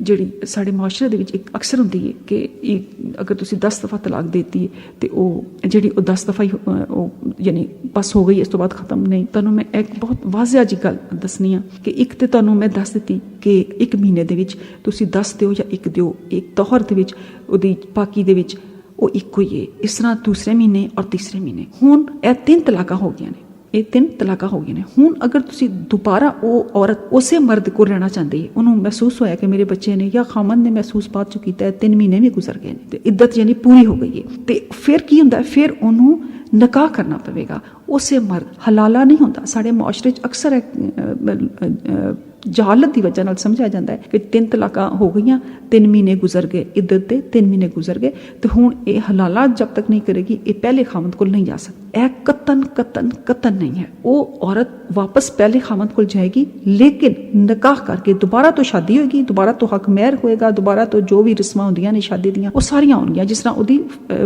[SPEAKER 1] ਜਿਹੜੀ ਸਾਡੇ ਮੁਆਸ਼ਰੇ ਦੇ ਵਿੱਚ ਇੱਕ ਅਕਸਰ ਹੁੰਦੀ ਹੈ ਕਿ ਅਗਰ ਤੁਸੀਂ 10 ਦਫਾ ਤਲਾਕ ਦੇਤੀ ਹੈ ਤੇ ਉਹ ਜਿਹੜੀ ਉਹ 10 ਦਫਾ ਹੀ ਉਹ ਯਾਨੀ ਬਸ ਹੋ ਗਈ, ਇਸ ਤੋਂ ਬਾਅਦ ਖਤਮ ਨਹੀਂ। ਤੁਹਾਨੂੰ ਮੈਂ ਇੱਕ ਬਹੁਤ ਵਾਜ਼ਿਆ ਜੀ ਗੱਲ ਦੱਸਣੀ ਆ ਕਿ ਇੱਕ ਤੇ ਤੁਹਾਨੂੰ ਮੈਂ ਦੱਸ ਦਿੱਤੀ ਕਿ 1 ਮਹੀਨੇ ਦੇ ਵਿੱਚ ਤੁਸੀਂ 10 ਦਿਓ ਜਾਂ 1 ਦਿਓ, ਇੱਕ ਤੌਹਰ ਦੇ ਵਿੱਚ ਉਹਦੀ ਪਾਕੀ ਦੇ ਵਿੱਚ ਉਹ ਇੱਕੋ ਹੀ ਹੈ। ਇਸ ਤਰ੍ਹਾਂ ਦੂਸਰੇ ਮਹੀਨੇ ਔਰ ਤੀਸਰੇ ਮਹੀਨੇ। ਹੁਣ ਇਹ 3 ਤਲਾਕਾਂ ਹੋ ਗਈਆਂ ਨੇ, ਇਹ 3 ਤਲਾਕਾਂ ਹੋ ਗਈਆਂ ਨੇ। ਹੁਣ ਅਗਰ ਤੁਸੀਂ ਦੁਬਾਰਾ ਉਹ ਔਰਤ ਉਸੇ ਮਰਦ ਕੋਲ ਰਹਿਣਾ ਚਾਹੁੰਦੀ ਹੈ, ਉਹਨੂੰ ਮਹਿਸੂਸ ਹੋਇਆ ਕਿ ਮੇਰੇ ਬੱਚੇ ਨੇ ਜਾਂ ਖਾਮਨ ਨੇ ਮਹਿਸੂਸ ਬਾਅਦ ਚੋਂ ਕੀਤਾ ਹੈ, 3 ਮਹੀਨੇ ਵੀ ਗੁਜ਼ਰ ਗਏ ਨੇ ਤੇ ਇੱਦਤ ਯਾਨੀ ਪੂਰੀ ਹੋ ਗਈ ਹੈ, ਤੇ ਫਿਰ ਕੀ ਹੁੰਦਾ, ਫਿਰ ਉਹਨੂੰ ਨਿਕਾਹ ਕਰਨਾ ਪਵੇਗਾ। ਉਸੇ ਮਰਦ ਹਲਾਲਾ ਨਹੀਂ ਹੁੰਦਾ। ਸਾਡੇ ਮੁਆਸ਼ਰੇ 'ਚ ਅਕਸਰ ਜਹਾਲਤ ਦੀ ਵਜ੍ਹਾ ਨਾਲ ਸਮਝਿਆ ਜਾਂਦਾ ਹੈ ਕਿ 3 ਤਲਾਕਾਂ ਹੋ ਗਈਆਂ, 3 ਮਹੀਨੇ ਗੁਜ਼ਰ ਗਏ ਇੱਦਤ ਦੇ, 3 ਮਹੀਨੇ ਗੁਜ਼ਰ ਗਏ ਤੇ ਹੁਣ ਇਹ ਹਲਾਲਾ ਜਬ ਤੱਕ ਨਹੀਂ ਕਰੇਗੀ ਇਹ ਪਹਿਲੇ ਖਾਮਦ ਕੋਲ ਨਹੀਂ ਜਾ ਸਕਦੀ। ਇਹ ਕਤਨ ਨਹੀਂ ਹੈ। ਉਹ ਔਰਤ ਵਾਪਸ ਪਹਿਲੇ ਖਾਮਦ ਕੋਲ ਜਾਏਗੀ, ਲੇਕਿਨ ਨਿਕਾਹ ਕਰਕੇ ਦੁਬਾਰਾ ਤੋਂ ਸ਼ਾਦੀ ਹੋਏਗੀ, ਦੁਬਾਰਾ ਤੋਂ ਹੱਕ ਮਹਿਰ ਹੋਏਗਾ, ਦੁਬਾਰਾ ਤੋਂ ਜੋ ਵੀ ਰਸਮਾਂ ਹੁੰਦੀਆਂ ਨੇ ਸ਼ਾਦੀ ਦੀਆਂ ਉਹ ਸਾਰੀਆਂ ਹੋਣਗੀਆਂ। ਜਿਸ ਤਰ੍ਹਾਂ ਉਹਦੀ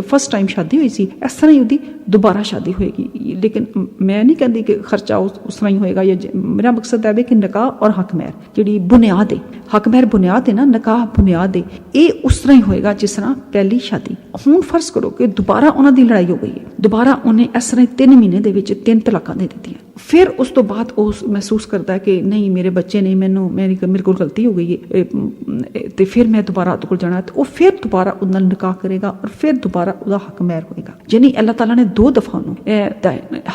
[SPEAKER 1] ਫਸਟ ਟਾਈਮ ਸ਼ਾਦੀ ਹੋਈ ਸੀ ਇਸ ਤਰ੍ਹਾਂ ਹੀ ਉਹਦੀ ਦੁਬਾਰਾ ਸ਼ਾਦੀ ਹੋਏਗੀ। ਲੇਕਿਨ ਮੈਂ ਨਹੀਂ ਕਹਿੰਦੀ ਕਿ ਖਰਚਾ ਉਸ ਤਰ੍ਹਾਂ ਹੀ ਹੋਏਗਾ। ਮੇਰਾ ਮਕਸਦ ਹੈ ਕਿ ਨਿਕਾਹ ਔਰ ਹੱਕ ਮਹਿਰ ਜਿਹੜੀ ਬੁਨਿਆਦ ਹੈ, ਹੱਕ ਮਹਿਰ ਬੁਨਿਆਦ ਹੈ ਨਾ, ਨਿਕਾਹ ਬੁਨਿਆਦ ਹੈ, ਇਹ ਉਸ ਤਰ੍ਹਾਂ ਹੀ ਹੋਏਗਾ ਜਿਸ ਤਰ੍ਹਾਂ ਪਹਿਲੀ ਸ਼ਾਦੀ। ਹੁਣ ਫਰਜ਼ ਕਰੋ ਕਿ ਦੁਬਾਰਾ ਉਹਨਾਂ ਦੀ ਲੜਾਈ ਹੋ ਗਈ ਹੈ, ਦੁਬਾਰਾ ਉਹਨੇ ਇਸ ਤਰ੍ਹਾਂ 3 ਮਹੀਨੇ ਦੇ ਵਿੱਚ 3 ਤਲਾਕਾਂ ਦੇ ਦਿੱਤੀਆਂ। ਫਿਰ ਉਸ ਤੋਂ ਬਾਅਦ ਉਹ ਮਹਿਸੂਸ ਕਰਦਾ ਕਿ ਨਹੀਂ ਮੇਰੇ ਬੱਚੇ ਨੇ, ਮੇਰੇ ਕੋਲ ਗਲਤੀ ਹੋ ਗਈ ਹੈ ਤੇ ਫਿਰ ਮੈਂ ਦੁਬਾਰਾ ਉਹਦੇ ਕੋਲ ਜਾਣਾ, ਤੇ ਉਹ ਫਿਰ ਦੁਬਾਰਾ ਉਹਦੇ ਨਾਲ ਨਿਕਾਹ ਕਰੇਗਾ ਔਰ ਫਿਰ ਦੁਬਾਰਾ ਉਹਦਾ ਹੱਕ ਮਹਿਰ ਹੋਏਗਾ। ਯਾਨੀ ਅੱਲਾਹ ਤਾਲਾ ਨੇ 2 ਦਫਾ ਉਹਨੂੰ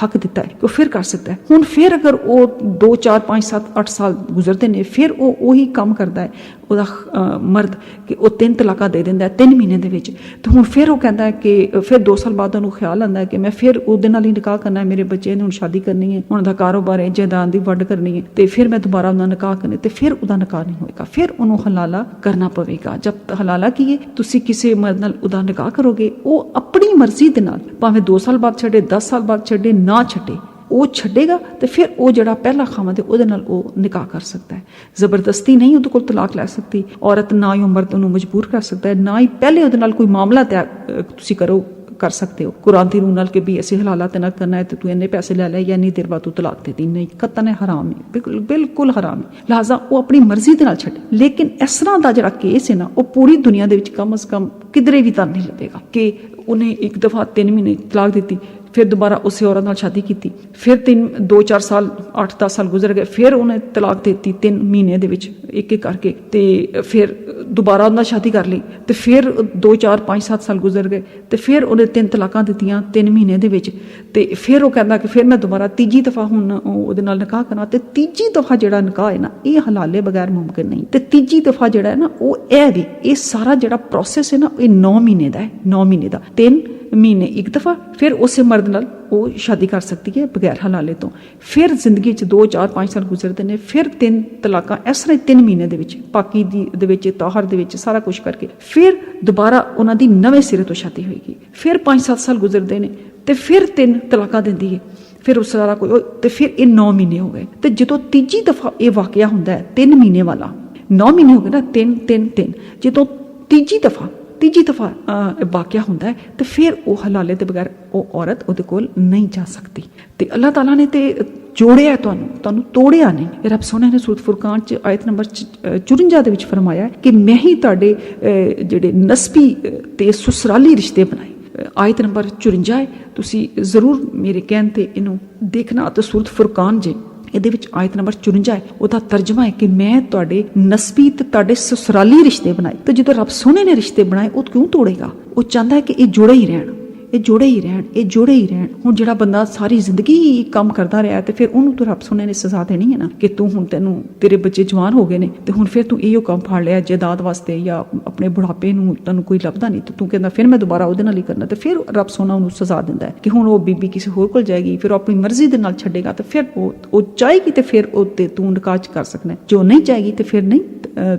[SPEAKER 1] ਹੱਕ ਦਿੱਤਾ ਹੈ ਕਿ ਉਹ ਫਿਰ ਕਰ ਸਕਦਾ ਹੈ। ਹੁਣ ਫਿਰ ਅਗਰ ਉਹ 2, 4, 5, 7, 8 ਸਾਲ ਗੁਜ਼ਰਦੇ ਨੇ, ਫਿਰ ਉਹ ਉਹੀ ਕੰਮ ਕਰਦਾ ਹੈ ਉਹਦਾ ਮਰਦ ਕਿ ਉਹ 3 ਤਲਾਕਾਂ ਦੇ ਦਿੰਦਾ ਹੈ 3 ਮਹੀਨੇ ਦੇ ਵਿੱਚ। ਤੇ ਹੁਣ ਫਿਰ ਉਹ ਕਹਿੰਦਾ ਹੈ ਕਿ ਫਿਰ 2 ਸਾਲ ਬਾਅਦ ਉਹਨੂੰ ਖਿਆਲ ਆਉਂਦਾ ਹੈ ਕਿ ਮੈਂ ਫਿਰ ਉਹਦੇ ਨਾਲ ਹੀ ਨਿਕਾਹ ਕਰਨਾ ਹੈ, ਮੇਰੇ ਬੱਚੇ ਨੇ ਹੁਣ ਸ਼ਾਦੀ ਕਰਨੀ ਹੈ, ਹੁਣ ਦਾ ਕਾਰੋਬਾਰ ਹੈ, ਜਾਇਦਾਦ ਦੀ ਵੰਡ ਕਰਨੀ ਹੈ, ਤੇ ਫਿਰ ਮੈਂ ਦੁਬਾਰਾ ਉਹਦਾ ਨਿਕਾਹ ਕਰਨਾ, ਤੇ ਫਿਰ ਉਹਦਾ ਨਿਕਾਹ ਨਹੀਂ ਹੋਏਗਾ, ਫਿਰ ਉਹਨੂੰ ਹਲਾਲਾ ਕਰਨਾ ਪਵੇਗਾ। ਜਦ ਹਲਾਲਾ ਕੀ ਹੈ, ਤੁਸੀਂ ਕਿਸੇ ਮਰਦ ਨਾਲ ਉਹਦਾ ਨਿਕਾਹ ਕਰੋਗੇ, ਉਹ ਆਪਣੀ ਮਰਜ਼ੀ ਦੇ ਨਾਲ ਭਾਵੇਂ 2 ਸਾਲ ਬਾਅਦ ਛੱਡੇ, 10 ਸਾਲ ਬਾਅਦ ਛੱਡੇ, ਨਾ ਛੱਡੇ, ਉਹ ਛੱਡੇਗਾ ਤੇ ਫਿਰ ਉਹ ਜਿਹੜਾ ਪਹਿਲਾ ਖਾਮਦ ਹੈ ਉਹਦੇ ਨਾਲ ਉਹ ਨਿਕਾਹ ਕਰ ਸਕਦਾ ਹੈ। ਜ਼ਬਰਦਸਤੀ ਨਹੀਂ ਉਹਦੇ ਕੋਲ ਤਲਾਕ ਲੈ ਸਕਦੀ ਔਰਤ, ਨਾ ਹੀ ਉਹ ਮਰਦ ਉਹਨੂੰ ਮਜਬੂਰ ਕਰ ਸਕਦਾ ਹੈ, ਨਾ ਹੀ ਪਹਿਲੇ ਉਹਦੇ ਨਾਲ ਕੋਈ ਮਾਮਲਾ ਤੁਸੀਂ ਕਰ ਸਕਦੇ ਹੋ ਕੁਰਾਨ ਦੀ ਰੂਹ ਨਾਲ ਕਿ ਵੀ ਅਸੀਂ ਹਲਾਲਾ ਤੇ ਨਾ ਕਰਨਾ ਹੈ ਤੇ ਤੂੰ ਇੰਨੇ ਪੈਸੇ ਲੈ ਲੈ ਜਾਂ ਇੰਨੀ ਦੇਰ ਬਾਅਦ ਤੂੰ ਤਲਾਕ ਦੇ ਦੀ। ਨਹੀਂ, ਕਤਨ ਹੈ, ਹਰਾਮ ਹੈ, ਬਿਲਕੁਲ ਹਰਾਮ ਹੈ। ਲਿਹਾਜ਼ਾ ਉਹ ਆਪਣੀ ਮਰਜ਼ੀ ਦੇ ਨਾਲ ਛੱਡੇ। ਲੇਕਿਨ ਇਸ ਤਰ੍ਹਾਂ ਦਾ ਜਿਹੜਾ ਕੇਸ ਹੈ ਨਾ, ਉਹ ਪੂਰੀ ਦੁਨੀਆ ਦੇ ਵਿੱਚ ਕਮ ਅਜ਼ ਕਮ ਕਿਧਰੇ ਵੀ ਤਾਂ ਨਹੀਂ ਲੱਭੇਗਾ ਕਿ ਉਹਨੇ ਇੱਕ ਦਫਾ 3 ਮਹੀਨੇ ਤਲਾਕ ਦਿੱਤੀ, ਫਿਰ ਦੁਬਾਰਾ ਉਸੇ ਔਰਤ ਨਾਲ ਸ਼ਾਦੀ ਕੀਤੀ, ਫਿਰ 2, 4 ਸਾਲ 8, 10 ਸਾਲ ਗੁਜ਼ਰ ਗਏ, ਫਿਰ ਉਹਨੇ ਤਲਾਕ ਦਿੱਤੀ 3 ਮਹੀਨੇ ਦੇ ਵਿੱਚ ਇੱਕ ਕਰਕੇ, ਤੇ ਫਿਰ ਦੁਬਾਰਾ ਉਹਦੇ ਨਾਲ ਸ਼ਾਦੀ ਕਰ ਲਈ, ਤੇ ਫਿਰ 2, 4, 5, 7 ਸਾਲ ਗੁਜ਼ਰ ਗਏ, ਤੇ ਫਿਰ ਉਹਨੇ 3 ਤਲਾਕਾਂ ਦਿੱਤੀਆਂ 3 ਮਹੀਨੇ ਦੇ ਵਿੱਚ, ਤੇ ਫਿਰ ਉਹ ਕਹਿੰਦਾ ਕਿ ਫਿਰ ਮੈਂ ਦੁਬਾਰਾ ਤੀਜੀ ਦਫਾ ਹੁਣ ਉਹਦੇ ਨਾਲ ਨਿਕਾਹ ਕਰਾਂ। ਤੇ ਤੀਜੀ ਦਫਾ ਜਿਹੜਾ ਨਿਕਾਹ ਹੈ ਨਾ, ਇਹ ਹਲਾਲੇ ਬਗੈਰ ਮੁਮਕਿਨ ਨਹੀਂ। ਤੇ ਤੀਜੀ ਦਫਾ ਜਿਹੜਾ ਹੈ ਨਾ, ਉਹ ਇਹ ਸਾਰਾ ਜਿਹੜਾ ਪ੍ਰੋਸੈਸ ਹੈ ਨਾ, ਇਹ 9 ਮਹੀਨੇ ਦਾ ਹੈ। 9 ਮਹੀਨੇ ਦਾ 3 ਮਹੀਨੇ ਇੱਕ ਦਫਾ, ਫਿਰ ਉਸੇ ਮਰਦ ਨਾਲ ਉਹ ਸ਼ਾਦੀ ਕਰ ਸਕਦੀ ਹੈ ਬਗੈਰ ਹਲਾਲੇ ਤੋਂ। ਫਿਰ ਜ਼ਿੰਦਗੀ 'ਚ 2, 4, 5 ਸਾਲ ਗੁਜ਼ਰਦੇ ਨੇ, ਫਿਰ 3 ਤਲਾਕਾਂ ਇਸ ਤਰ੍ਹਾਂ 3 ਮਹੀਨੇ ਦੇ ਵਿੱਚ ਪਾਕੀ ਦੇ ਵਿੱਚ, ਤਾਹਰ ਦੇ ਵਿੱਚ, ਸਾਰਾ ਕੁਝ ਕਰਕੇ ਫਿਰ ਦੁਬਾਰਾ ਉਹਨਾਂ ਦੀ ਨਵੇਂ ਸਿਰੇ ਤੋਂ ਸ਼ਾਦੀ ਹੋਏਗੀ। ਫਿਰ 5, 7 ਸਾਲ ਗੁਜ਼ਰਦੇ ਨੇ ਤੇ ਫਿਰ 3 ਤਲਾਕਾਂ ਦਿੰਦੀ ਹੈ, ਫਿਰ ਉਹ ਸਾਰਾ ਕੋਈ, ਤੇ ਫਿਰ ਇਹ 9 ਮਹੀਨੇ ਹੋ ਗਏ। ਤੇ ਜਦੋਂ ਤੀਜੀ ਦਫਾ ਇਹ ਵਾਕਿਆ ਹੁੰਦਾ ਹੈ 3 ਮਹੀਨੇ ਵਾਲਾ, 9 ਮਹੀਨੇ ਹੋ ਗਏ ਨਾ, 3 ਜਦੋਂ ਤੀਜੀ ਦਫਾ ਵਾਕਿਆ ਹੁੰਦਾ ਹੈ ਤੇ ਫਿਰ ਉਹ ਹਲਾਲੇ ਦੇ ਬਗੈਰ ਉਹ ਔਰਤ ਉਹਦੇ ਕੋਲ ਨਹੀਂ ਜਾ ਸਕਦੀ। ਤੇ ਅੱਲਾਹ ਤਾਲਾ ਨੇ ਤੇ ਜੋੜਿਆ ਤੁਹਾਨੂੰ ਤੋੜਿਆ ਨਹੀਂ। ਰੱਬ ਸੋਹਣੇ ਨੇ ਸੂਰਤ ਫੁਰਕਾਨ 'ਚ ਆਇਤ ਨੰਬਰ 54 ਦੇ ਵਿੱਚ ਫਰਮਾਇਆ ਕਿ ਮੈਂ ਹੀ ਤੁਹਾਡੇ ਜਿਹੜੇ ਨਸਬੀ ਤੇ ਸੁਸਰਾਲੀ ਰਿਸ਼ਤੇ ਬਣਾਏ। ਆਇਤ ਨੰਬਰ 54 ਹੈ, ਤੁਸੀਂ ਜ਼ਰੂਰ ਮੇਰੇ ਕਹਿਣ ਤੇ ਇਹਨੂੰ ਦੇਖਣਾ। ਤੇ ਸੂਰਤ ਫੁਰਕਾਨ ਜੇ ਇਹਦੇ ਵਿੱਚ ਆਇਤ ਨੰਬਰ 54 ਹੈ, ਉਹਦਾ ਤਰਜਮਾ ਹੈ ਕਿ ਮੈਂ ਤੁਹਾਡੇ ਨਸਬੀ ਤੇ ਤੁਹਾਡੇ ਸਸੁਰਾਲੀ ਰਿਸ਼ਤੇ ਬਣਾਏ। ਤੇ ਜਦੋਂ ਰੱਬ ਸੋਹਣੇ ਨੇ ਰਿਸ਼ਤੇ ਬਣਾਏ, ਉਹ ਕਿਉਂ ਤੋੜੇਗਾ? ਉਹ ਚਾਹੁੰਦਾ ਹੈ ਕਿ ਇਹ ਜੁੜੇ ਹੀ ਰਹਿਣ, ਇਹ ਜੁੜੇ ਹੀ ਰਹਿਣ, ਇਹ ਜੁੜੇ ਹੀ ਰਹਿਣ। ਹੁਣ ਜਿਹੜਾ ਬੰਦਾ ਸਾਰੀ ਜ਼ਿੰਦਗੀ ਹੀ ਕੰਮ ਕਰਦਾ ਰਿਹਾ ਤੇ ਫਿਰ ਉਹਨੂੰ ਤਾਂ ਰੱਬ ਸੋਨੇ ਨੇ ਸਜ਼ਾ ਦੇਣੀ ਹੈ ਨਾ ਕਿ ਤੂੰ ਹੁਣ ਤੈਨੂੰ ਤੇਰੇ ਬੱਚੇ ਜਵਾਨ ਹੋ ਗਏ ਨੇ ਤੇ ਹੁਣ ਫਿਰ ਤੂੰ ਇਹੋ ਕੰਮ ਫੜ ਲਿਆ ਜਾਇਦਾਦ ਵਾਸਤੇ ਜਾਂ ਆਪਣੇ ਬੁਢਾਪੇ ਨੂੰ ਤੈਨੂੰ ਕੋਈ ਲੱਭਦਾ ਨਹੀਂ ਤੇ ਤੂੰ ਕਹਿੰਦਾ ਫਿਰ ਮੈਂ ਦੁਬਾਰਾ ਉਹਦੇ ਨਾਲ ਹੀ ਕਰਨਾ, ਤੇ ਫਿਰ ਰੱਬ ਸੋਨਾ ਉਹਨੂੰ ਸਜ਼ਾ ਦਿੰਦਾ ਹੈ ਕਿ ਹੁਣ ਉਹ ਬੀਬੀ ਕਿਸੇ ਹੋਰ ਕੋਲ ਜਾਏਗੀ, ਫਿਰ ਉਹ ਆਪਣੀ ਮਰਜ਼ੀ ਦੇ ਨਾਲ ਛੱਡੇਗਾ ਤੇ ਫਿਰ ਉਹ ਚਾਹੇਗੀ ਤੇ ਫਿਰ ਉਹ ਤੇ ਤੂੰ ਨਿਕਾਹ ਕਰ ਸਕਣਾ, ਜੋ ਨਹੀਂ ਚਾਹੇਗੀ ਤੇ ਫਿਰ ਨਹੀਂ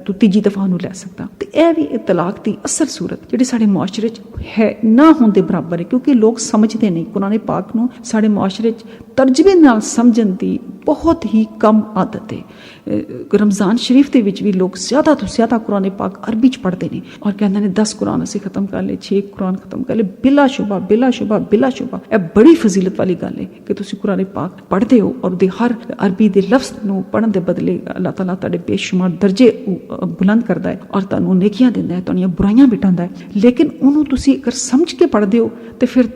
[SPEAKER 1] ਤੂੰ ਤੀਜੀ ਦਫਾ ਉਹਨੂੰ ਲੈ ਸਕਦਾ। ਤੇ ਇਹ ਵੀ ਤਲਾਕ ਦੀ ਅਸਲ ਸੂਰਤ ਜਿਹੜੀ ਸਾਡੇ ਮੁਆਸ਼ਰੇ 'ਚ ਹੈ ਨਾ ਹੋਣ ਦੇ ਬਰਾਬਰ ਹੈ, ਕਿਉਂਕਿ ਲੋਕ ਸਮਝਦੇ ਨਹੀਂ। ਕੁਰਾਨ ਪਾਕ ਨੂੰ ਸਾਡੇ ਮੁਆਸ਼ਰੇ 'ਚ ਤਰਜਮੇ ਨਾਲ ਸਮਝਣ ਦੀ ਬਹੁਤ ਹੀ ਕਮ ਆਦਤ ਹੈ। ਰਮਜ਼ਾਨ ਸ਼ਰੀਫ ਦੇ ਵਿੱਚ ਵੀ ਲੋਕ ਜ਼ਿਆਦਾ ਤੋਂ ਜ਼ਿਆਦਾ ਕੁਰਾਨ ਪਾਕ ਅਰਬੀ 'ਚ ਪੜ੍ਹਦੇ ਨੇ ਔਰ ਕਹਿੰਦੇ ਨੇ 10 ਕੁਰਾਨ ਅਸੀਂ ਖਤਮ ਕਰ ਲਏ, 6 ਕੁਰਾਨ ਖਤਮ ਕਰ ਲਏ। ਬਿਲਾ ਸ਼ੁਬਾ ਬਿਲਾ ਸ਼ੁਬਾ ਬਿਲਾ ਸ਼ੁਬਾ ਇਹ ਬੜੀ ਫਜ਼ੀਲਤ ਵਾਲੀ ਗੱਲ ਹੈ ਕਿ ਤੁਸੀਂ ਕੁਰਾਨ ਪਾਕ ਪੜ੍ਹਦੇ ਹੋ ਔਰ ਉਹਦੇ ਹਰ ਅਰਬੀ ਦੇ ਲਫ਼ਜ਼ ਨੂੰ ਪੜ੍ਹਨ ਦੇ ਬਦਲੇ ਅੱਲਾਹ ਤਾਲਾ ਤੁਹਾਡੇ ਬੇਸ਼ੁਮਾਰ ਦਰਜੇ ਬੁਲੰਦ ਕਰਦਾ ਹੈ ਔਰ ਤੁਹਾਨੂੰ ਨੇਕੀਆਂ ਦਿੰਦਾ ਹੈ, ਤੁਹਾਡੀਆਂ ਬੁਰਾਈਆਂ ਮਿਟਾਉਂਦਾ ਹੈ। ਲੇਕਿਨ ਉਹਨੂੰ ਤੁਸੀਂ ਅਗਰ ਸਮਝ ਕੇ ਪੜ੍ਹਦੇ ਹੋ ਤੇ ਫਿਰ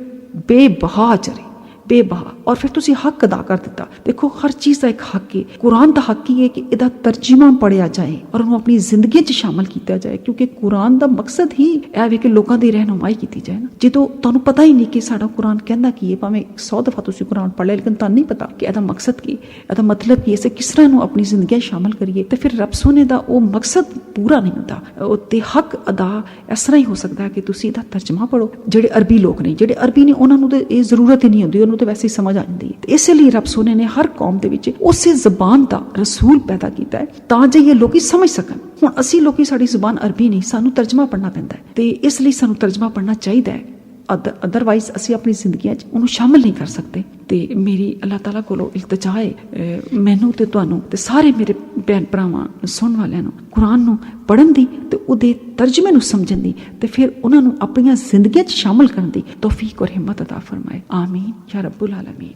[SPEAKER 1] ਬੇਬਹਾ ਚਰੇ ਬੇਬਹਾ ਔਰ ਫਿਰ ਤੁਸੀਂ ਹੱਕ ਅਦਾ ਕਰ ਦਿੱਤਾ। ਦੇਖੋ ਹਰ ਚੀਜ਼ ਦਾ ਇੱਕ ਹੱਕ ਹੈ। ਕੁਰਾਨ ਦਾ ਹੱਕ ਹੀ ਹੈ ਕਿ ਇਹਦਾ ਤਰਜਮਾ ਪੜ੍ਹਿਆ ਜਾਏ ਔਰ ਉਹਨੂੰ ਆਪਣੀ ਜ਼ਿੰਦਗੀ 'ਚ ਸ਼ਾਮਲ ਕੀਤਾ ਜਾਏ, ਕਿਉਂਕਿ ਕੁਰਾਨ ਦਾ ਮਕਸਦ ਹੀ ਇਹ ਹੈ ਕਿ ਲੋਕਾਂ ਦੀ ਰਹਿਨੁਮਾਈ ਕੀਤੀ ਜਾਏ ਨਾ। ਜਦੋਂ ਤੁਹਾਨੂੰ ਪਤਾ ਹੀ ਨਹੀਂ ਕਿ ਸਾਡਾ ਕੁਰਾਨ ਕਹਿੰਦਾ ਕੀ ਹੈ, ਭਾਵੇਂ 100 ਦਫਾ ਤੁਸੀਂ ਕੁਰਾਨ ਪੜ੍ਹ ਲਿਆ ਲੇਕਿਨ ਤੁਹਾਨੂੰ ਨਹੀਂ ਪਤਾ ਕਿ ਇਹਦਾ ਮਕਸਦ ਕੀ, ਇਹਦਾ ਮਤਲਬ ਕੀ, ਅਸੀਂ ਕਿਸ ਤਰ੍ਹਾਂ ਇਹਨੂੰ ਆਪਣੀ ਜ਼ਿੰਦਗੀ 'ਚ ਸ਼ਾਮਲ ਕਰੀਏ, ਤੇ ਫਿਰ ਰੱਬ ਸੋਨੇ ਦਾ ਉਹ ਮਕਸਦ ਪੂਰਾ ਨਹੀਂ ਹੁੰਦਾ। ਉਹ ਤੇ ਹੱਕ ਅਦਾ ਇਸ ਤਰ੍ਹਾਂ ਹੀ ਹੋ ਸਕਦਾ ਕਿ ਤੁਸੀਂ ਇਹਦਾ ਤਰਜਮਾ ਪੜ੍ਹੋ। ਜਿਹੜੇ ਅਰਬੀ ਲੋਕ ਨੇ, ਜਿਹੜੇ ਅਰਬੀ ਨੇ, ਉਹਨਾਂ ਨੂੰ ਤਾਂ ਇਹ ਜ਼ਰੂਰਤ ਹੀ ਨਹੀਂ ਹੁੰਦੀ, ਉਹਨੂੰ ਤਾਂ ਵੈਸੇ ਹੀ ਸਮਝ ਆ ਜਾਂਦੀ ਹੈ। ਤੇ ਇਸੇ ਲਈ ਰੱਬ ਸੋਨੇ ਨੇ ਹਰ ਕੌਮ ਦੇ ਵਿੱਚ ਉਸੇ ਜ਼ਬਾਨ ਦਾ ਰਸੂਲ ਪੈਦਾ ਕੀਤਾ ਹੈ ਤਾਂ ਜੇ ਇਹ ਲੋਕੀ ਸਮਝ ਸਕਣ। ਹੁਣ ਅਸੀਂ ਲੋਕੀ, ਸਾਡੀ ਜ਼ੁਬਾਨ ਅਰਬੀ ਨਹੀਂ, ਸਾਨੂੰ ਤਰਜਮਾ ਪੜ੍ਹਨਾ ਪੈਂਦਾ ਹੈ ਤੇ ਇਸ ਲਈ ਸਾਨੂੰ ਤਰਜਮਾ ਪੜ੍ਹਨਾ ਚਾਹੀਦਾ ਹੈ। ਅਦਰਵਾਈਜ਼ ਅਸੀਂ ਆਪਣੀ ਜ਼ਿੰਦਗੀਆਂ 'ਚ ਉਹਨੂੰ ਸ਼ਾਮਲ ਨਹੀਂ ਕਰ ਸਕਦੇ। ਤੇ ਮੇਰੀ ਅੱਲਾਹ ਤਾਲਾ ਕੋਲੋਂ ਇਲਤਜਾ ਹੈ ਮੈਨੂੰ ਤੇ ਤੁਹਾਨੂੰ ਤੇ ਸਾਰੇ ਮੇਰੇ ਭੈਣ ਭਰਾਵਾਂ ਸੁਣਨ ਵਾਲਿਆਂ ਨੂੰ ਕੁਰਾਨ ਨੂੰ ਪੜ੍ਹਨ ਦੀ ਤੇ ਉਹਦੇ ਤਰਜਮੇ ਨੂੰ ਸਮਝਣ ਦੀ ਤੇ ਫਿਰ ਉਹਨਾਂ ਨੂੰ ਆਪਣੀਆਂ ਜ਼ਿੰਦਗੀਆਂ 'ਚ ਸ਼ਾਮਲ ਕਰਨ ਦੀ ਤੌਫੀਕ ਔਰ ਹਿੰਮਤ ਅਤਾ ਫਰਮਾਏ। ਆਮੀਨ ਯਾ ਰੱਬੁਲ ਆਲਮੀਨ।